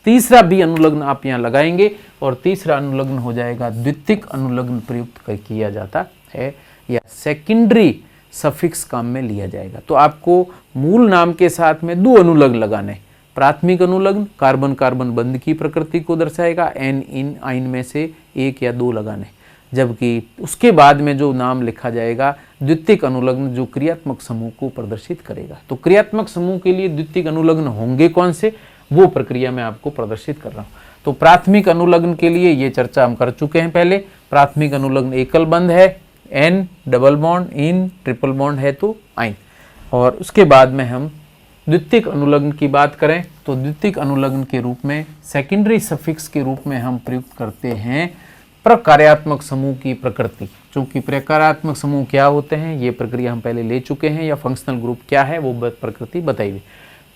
तीसरा भी अनुलग्न आप यहाँ लगाएंगे और तीसरा अनुलग्न हो जाएगा द्वितीयक अनुलग्न प्रयुक्त किया जाता है, या सेकेंडरी सफिक्स काम में लिया जाएगा। तो आपको मूल नाम के साथ में 2 अनुलग्न लगाने। प्राथमिक अनुलग्न कार्बन कार्बन बंध की प्रकृति को दर्शाएगा, एन, इन, आइन में से 1 या 2 लगाने। जबकि उसके बाद में जो नाम लिखा जाएगा द्वितीयक अनुलग्न जो क्रियात्मक समूह को प्रदर्शित करेगा। तो क्रियात्मक समूह के लिए द्वितीयक अनुलग्न होंगे कौन से, वो प्रक्रिया मैं आपको प्रदर्शित कर रहा हूँ। तो प्राथमिक अनुलग्न के लिए ये चर्चा हम कर चुके हैं पहले। प्राथमिक अनुलग्न एकल बंध है, एन डबल बॉन्ड, इन ट्रिपल बॉन्ड है तो आइन। और उसके बाद में हम द्वितीयक अनुलग्न की बात करें तो द्वितीयक अनुलग्न के रूप में सेकेंडरी सफिक्स के रूप में हम प्रयुक्त करते हैं प्रकार्यात्मक समूह की प्रकृति। चूंकि प्रकार्यात्मक समूह क्या होते हैं ये प्रक्रिया हम पहले ले चुके हैं, या फंक्शनल ग्रुप क्या है वो प्रकृति बताई हुई।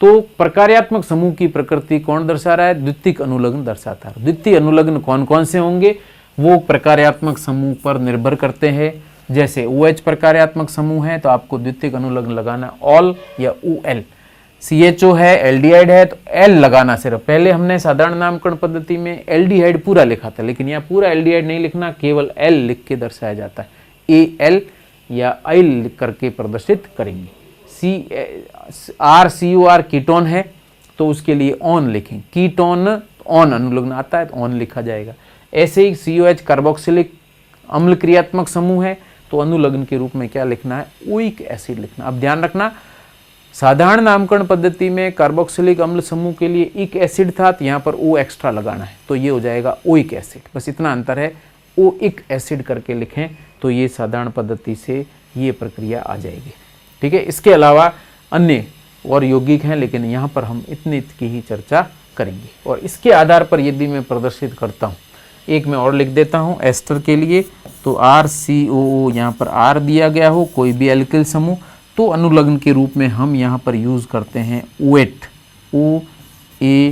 तो प्रकार्यात्मक समूह की प्रकृति कौन दर्शा रहा है, द्वितीयक अनुलग्न दर्शाता है। द्वितीय अनुलग्न कौन कौन से होंगे वो प्रकार्यात्मक समूह पर निर्भर करते हैं। जैसे OH प्रकार्यात्मक समूह है तो आपको द्वितीयक अनुलग्न लगाना ऑल या OL। CHO है, एल्डिहाइड है तो L लगाना सिर्फ। पहले हमने साधारण नामकरण पद्धति में एल्डिहाइड पूरा लिखा था, लेकिन यहाँ पूरा एल्डिहाइड नहीं लिखना, केवल L लिख के दर्शाया जाता है। AL या I लिख करके प्रदर्शित करेंगे। RCOR कीटोन है तो उसके लिए ऑन लिखें, कीटोन ऑन अनुलग्न आता है तो ऑन लिखा जाएगा। ऐसे ही COH कार्बोक्सिलिक अम्ल क्रियात्मक समूह है तो अनुलग्न के रूप में क्या लिखना है, ओइक एसिड लिखना। अब ध्यान रखना साधारण नामकरण पद्धति में कार्बोक्सिलिक अम्ल समूह के लिए इक एसिड था तो यहाँ पर O एक्स्ट्रा लगाना है तो ये हो जाएगा ओइक एसिड, बस इतना अंतर है। ओइक एसिड करके लिखें तो ये साधारण पद्धति से ये प्रक्रिया आ जाएगी। ठीक है, इसके अलावा अन्य और यौगिक हैं लेकिन यहाँ पर हम इतनी की ही चर्चा करेंगे। और इसके आधार पर यदि मैं प्रदर्शित करता हूँ, एक मैं और लिख देता हूँ एस्टर के लिए, तो RCOO यहाँ पर R दिया गया हो कोई भी एल्किल समूह तो अनुलग्न के रूप में हम यहाँ पर यूज़ करते हैं OATE, OATE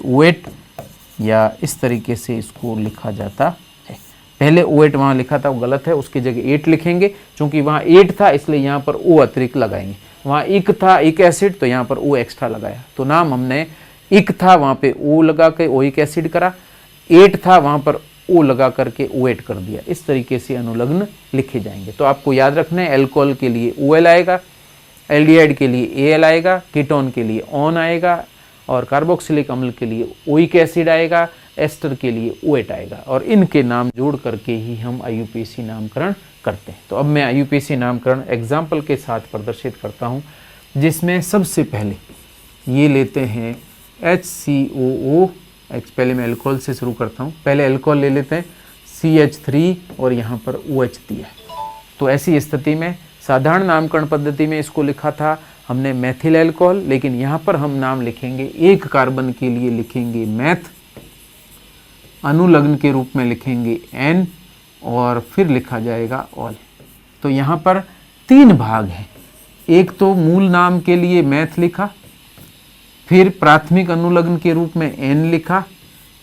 OATE, या इस तरीके से इसको लिखा जाता है। पहले OATE वहाँ लिखा था वो गलत है, उसकी जगह 8 लिखेंगे, क्योंकि वहाँ 8 था इसलिए यहाँ पर O अतिरिक्त लगाएंगे। वहाँ इक था इक एसिड तो यहाँ पर O एक्स्ट्रा लगाया, तो नाम हमने इक था वहाँ पे O लगा के ओइक एसिड करा, 8 था वहाँ पर O लगा करके OATE कर दिया। इस तरीके से अनुलग्न लिखे जाएंगे। तो आपको याद रखना है एल्कोहल के लिए OL आएगा, एल्डिहाइड के लिए AL आएगा, कीटोन के लिए ऑन आएगा, और कार्बोक्सिलिक अम्ल के लिए ओइक एसिड आएगा, एस्टर के लिए OATE आएगा, और इनके नाम जोड़ करके ही हम IUPAC नामकरण करते हैं। तो अब मैं IUPAC नामकरण एग्जाम्पल के साथ प्रदर्शित करता हूँ, जिसमें सबसे पहले ये लेते हैं HCOO। पहले मैं अल्कोहल से शुरू करता हूँ। पहले अल्कोहल ले लेते हैं CH3 और यहाँ पर OH दिया है। तो ऐसी स्थिति में साधारण नामकरण पद्धति में इसको लिखा था हमने मैथिल अल्कोहल, लेकिन यहाँ पर हम नाम लिखेंगे एक कार्बन के लिए लिखेंगे मैथ, अनुलग्न के रूप में लिखेंगे N, और फिर लिखा जाएगा ऑल। तो यहाँ पर 3 भाग हैं। एक तो मूल नाम के लिए मैथ लिखा, फिर प्राथमिक अनुलग्न के रूप में N लिखा,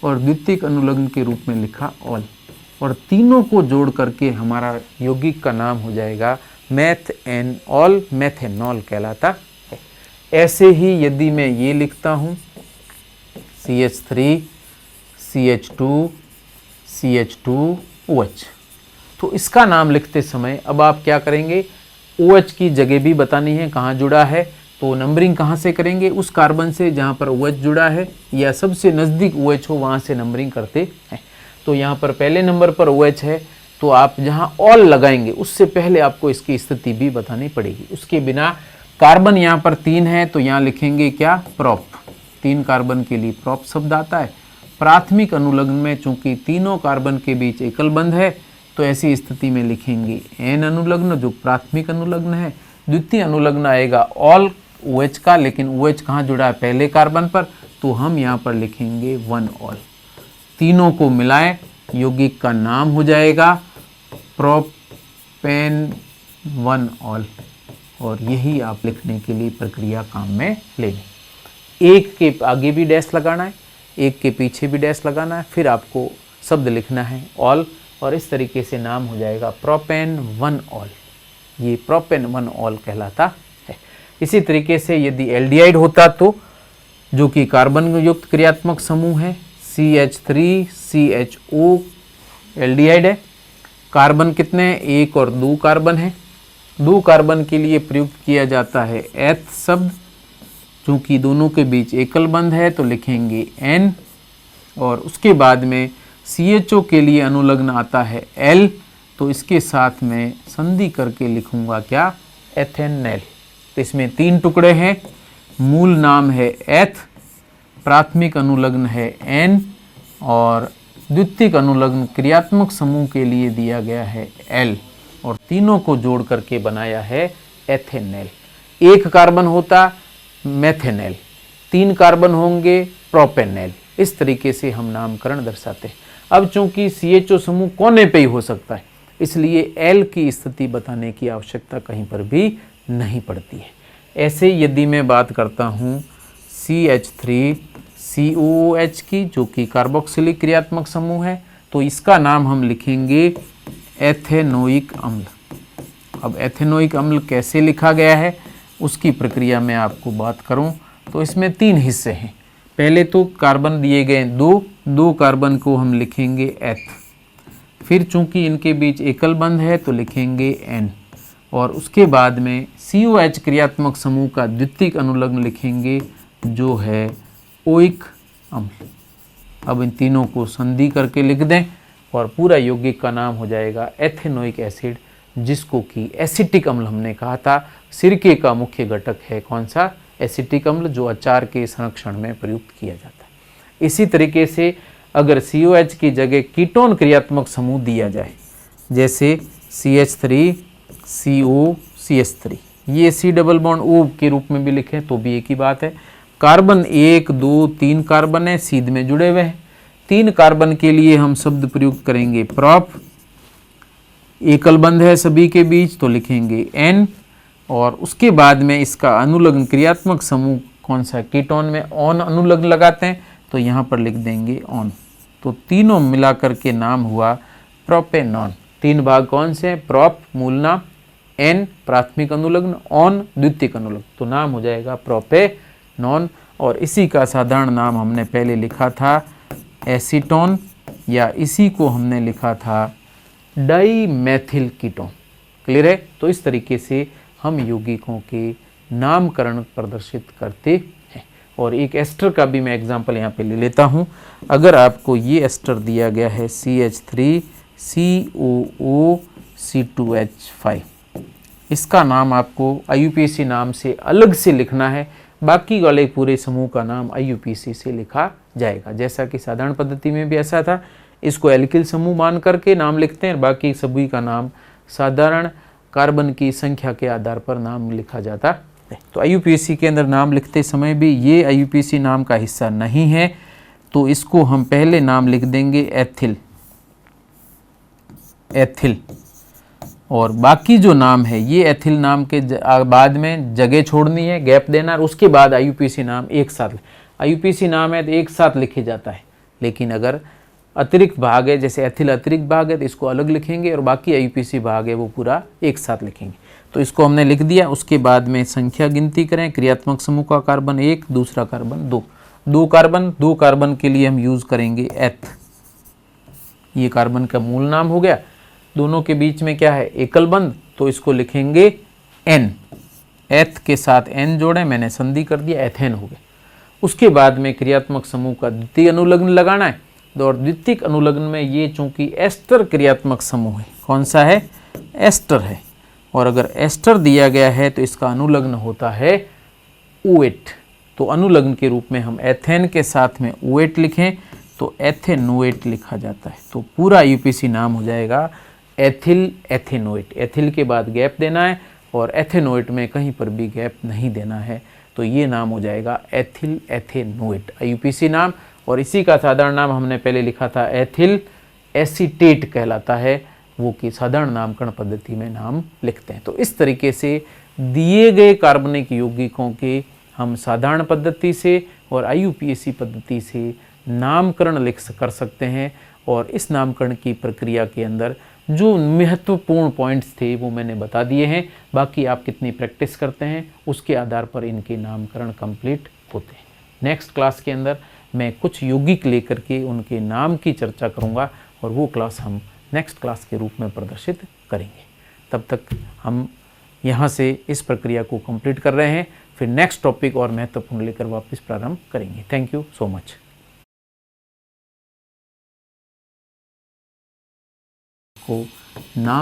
और द्वितीयक अनुलग्न के रूप में लिखा ऑल, और तीनों को जोड़ करके हमारा यौगिक का नाम हो जाएगा मैथ एन ऑल, मैथेनॉल कहलाता है। ऐसे ही यदि मैं ये लिखता हूँ CH3 CH2 CH2 OH, तो इसका नाम लिखते समय अब आप क्या करेंगे, OH की जगह भी बतानी है कहाँ जुड़ा है, तो नंबरिंग कहाँ से करेंगे, उस कार्बन से जहाँ पर OH जुड़ा है या सबसे नज़दीक OH हो वहाँ से नंबरिंग करते हैं। तो यहाँ पर पहले नंबर पर OH है तो आप जहाँ ऑल लगाएंगे उससे पहले आपको इसकी स्थिति भी बतानी पड़ेगी। उसके बिना कार्बन यहाँ पर 3 है तो यहाँ लिखेंगे क्या, प्रॉप। 3 कार्बन के लिए प्रॉप शब्द आता है। प्राथमिक अनुलग्न में चूंकि तीनों कार्बन के बीच एकल बंध है तो ऐसी स्थिति में लिखेंगे N अनुलग्न जो प्राथमिक अनुलग्न है। द्वितीय अनुलग्न आएगा ऑल OH का, लेकिन OH कहाँ जुड़ा है, पहले कार्बन पर, तो हम यहाँ पर लिखेंगे 1 ऑल। तीनों को मिलाएं, यौगिक का नाम हो जाएगा प्रोपेन 1 ऑल, और यही आप लिखने के लिए प्रक्रिया काम में लेंगे। एक के आगे भी डैश लगाना है, एक के पीछे भी डैश लगाना है, फिर आपको शब्द लिखना है ऑल, और इस तरीके से नाम हो जाएगा प्रोपेन 1 ऑल। ये प्रोपेन 1 ऑल कहलाता है। इसी तरीके से यदि एल्डिहाइड होता तो जो कि कार्बन युक्त क्रियात्मक समूह है CH3 CHO एल्डिहाइड है। कार्बन कितने हैं, 1 और 2 कार्बन है। 2 कार्बन के लिए प्रयुक्त किया जाता है एथ शब्द, चूंकि दोनों के बीच एकल बंध है तो लिखेंगे N, और उसके बाद में CHO के लिए अनुलग्न आता है L, तो इसके साथ में संधि करके लिखूंगा क्या, एथेनल। तो इसमें 3 टुकड़े हैं, मूल नाम है एथ, प्राथमिक अनुलग्न है N और द्वितीयक अनुलग्न क्रियात्मक समूह के लिए दिया गया है L, और तीनों को जोड़ करके बनाया है एथेनल। 1 कार्बन होता मेथेनल, 3 कार्बन होंगे प्रोपेनल। इस तरीके से हम नामकरण दर्शाते हैं। अब चूंकि CHO समूह कोने पे ही हो सकता है, इसलिए L की स्थिति बताने की आवश्यकता कहीं पर भी नहीं पड़ती है। ऐसे यदि मैं बात करता हूँ CH3COOH की, जो कि कार्बोक्सिलिक क्रियात्मक समूह है, तो इसका नाम हम लिखेंगे एथेनोइक अम्ल। अब एथेनोइक अम्ल कैसे लिखा गया है उसकी प्रक्रिया में आपको बात करूं तो इसमें 3 हिस्से हैं। पहले तो कार्बन दिए गए 2 कार्बन को हम लिखेंगे एथ, फिर चूंकि इनके बीच एकल बंध है तो लिखेंगे N, और उसके बाद में COH क्रियात्मक समूह का द्वितीयक अनुलग्न लिखेंगे जो है ओइक अम्ल। अब इन तीनों को संधि करके लिख दें और पूरा यौगिक का नाम हो जाएगा एथेनोइक एसिड, जिसको कि एसिटिक अम्ल हमने कहा था। सिरके का मुख्य घटक है कौन सा, एसिटिक अम्ल, जो अचार के संरक्षण में प्रयुक्त किया जाता है। इसी तरीके से अगर COH की जगह कीटोन क्रियात्मक समूह दिया जाए, जैसे CH3COCH3, ये C डबल बॉन्ड O के रूप में भी लिखें तो भी एक ही बात है। कार्बन 1 2 3 कार्बन है, सीध में जुड़े हुए हैं। 3 कार्बन के लिए हम शब्द प्रयुक्त करेंगे प्रॉप, एकल बंध है सभी के बीच तो लिखेंगे N, और उसके बाद में इसका अनुलग्न क्रियात्मक समूह कौन सा, कीटोन में ऑन अनुलग्न लगाते हैं तो यहाँ पर लिख देंगे ऑन। तो तीनों मिलाकर के नाम हुआ प्रोपेनॉन। 3 भाग कौन से हैं, प्रॉप मूल नाम, N प्राथमिक अनुलग्न, ऑन द्वितीयक अनुलग्न, तो नाम हो जाएगा प्रोपेनॉन। और इसी का साधारण नाम हमने पहले लिखा था एसीटोन, या इसी को हमने लिखा था डाईमेथिल कीटोन। क्लियर है। तो इस तरीके से हम यौगिकों के नामकरण प्रदर्शित करते हैं। और एक एस्टर का भी मैं एग्जांपल यहाँ पे ले लेता हूँ। अगर आपको ये एस्टर दिया गया है CH3COOC2H5, इसका नाम आपको IUPAC नाम से अलग से लिखना है, बाकी वाले पूरे समूह का नाम IUPAC से लिखा जाएगा। जैसा कि साधारण पद्धति में भी ऐसा था, इसको एल्किल समूह मान करके नाम लिखते हैं, बाकी सभी का नाम साधारण कार्बन की संख्या के आधार पर नाम लिखा जाता है। तो IUPAC के अंदर नाम लिखते समय भी ये IUPAC नाम का हिस्सा नहीं है, तो इसको हम पहले नाम लिख देंगे एथिल, और बाकी जो नाम है ये एथिल नाम के बाद में जगह छोड़नी है, गैप देना, और उसके बाद IUPAC नाम एक साथ। IUPAC नाम है तो एक साथ लिखे जाता है, लेकिन अगर अतिरिक्त भाग है, जैसे एथिल अतिरिक्त भाग है तो इसको अलग लिखेंगे, और बाकी IUPAC भाग है वो पूरा एक साथ लिखेंगे। तो इसको हमने लिख दिया। उसके बाद में संख्या गिनती करें, क्रियात्मक समूह का कार्बन 1, दूसरा कार्बन 2, 2 कार्बन के लिए हम यूज करेंगे एथ। ये कार्बन का मूल नाम हो गया। दोनों के बीच में क्या है, एकल बंध, तो इसको लिखेंगे N। एथ के साथ N जोड़े, मैंने संधि कर दिया, एथेन हो गया। उसके बाद में क्रियात्मक समूह का द्वितीय अनुलग्न लगाना है, और द्वितीयक अनुलग्न में ये चूंकि एस्टर क्रियात्मक समूह है, कौन सा है, एस्टर है, और अगर एस्टर दिया गया है तो इसका अनुलग्न होता है OH। तो अनुलग्न के रूप में हम एथेन के साथ में OH लिखें तो एथेनोएट लिखा जाता है। तो पूरा IUPAC नाम हो जाएगा एथिल एथेनोएट। एथिल के बाद गैप देना है, और एथेनोएट में कहीं पर भी गैप नहीं देना है, तो ये नाम हो जाएगा एथिल एथेनोएट IUPAC नाम। और इसी का साधारण नाम हमने पहले लिखा था एथिल एसीटेट कहलाता है, वो कि साधारण नामकरण पद्धति में नाम लिखते हैं। तो इस तरीके से दिए गए कार्बनिक यौगिकों के हम साधारण पद्धति से और IUPAC पद्धति से नामकरण कर सकते हैं। और इस नामकरण की प्रक्रिया के अंदर जो महत्वपूर्ण पॉइंट्स थे वो मैंने बता दिए हैं। बाकी आप कितनी प्रैक्टिस करते हैं उसके आधार पर इनके नामकरण कंप्लीट होते हैं। नेक्स्ट क्लास के अंदर मैं कुछ यौगिक लेकर के उनके नाम की चर्चा करूंगा, और वो क्लास हम नेक्स्ट क्लास के रूप में प्रदर्शित करेंगे। तब तक हम यहाँ से इस प्रक्रिया को कंप्लीट कर रहे हैं, फिर नेक्स्ट टॉपिक और महत्वपूर्ण लेकर वापस प्रारंभ करेंगे। Thank you so much. को नाम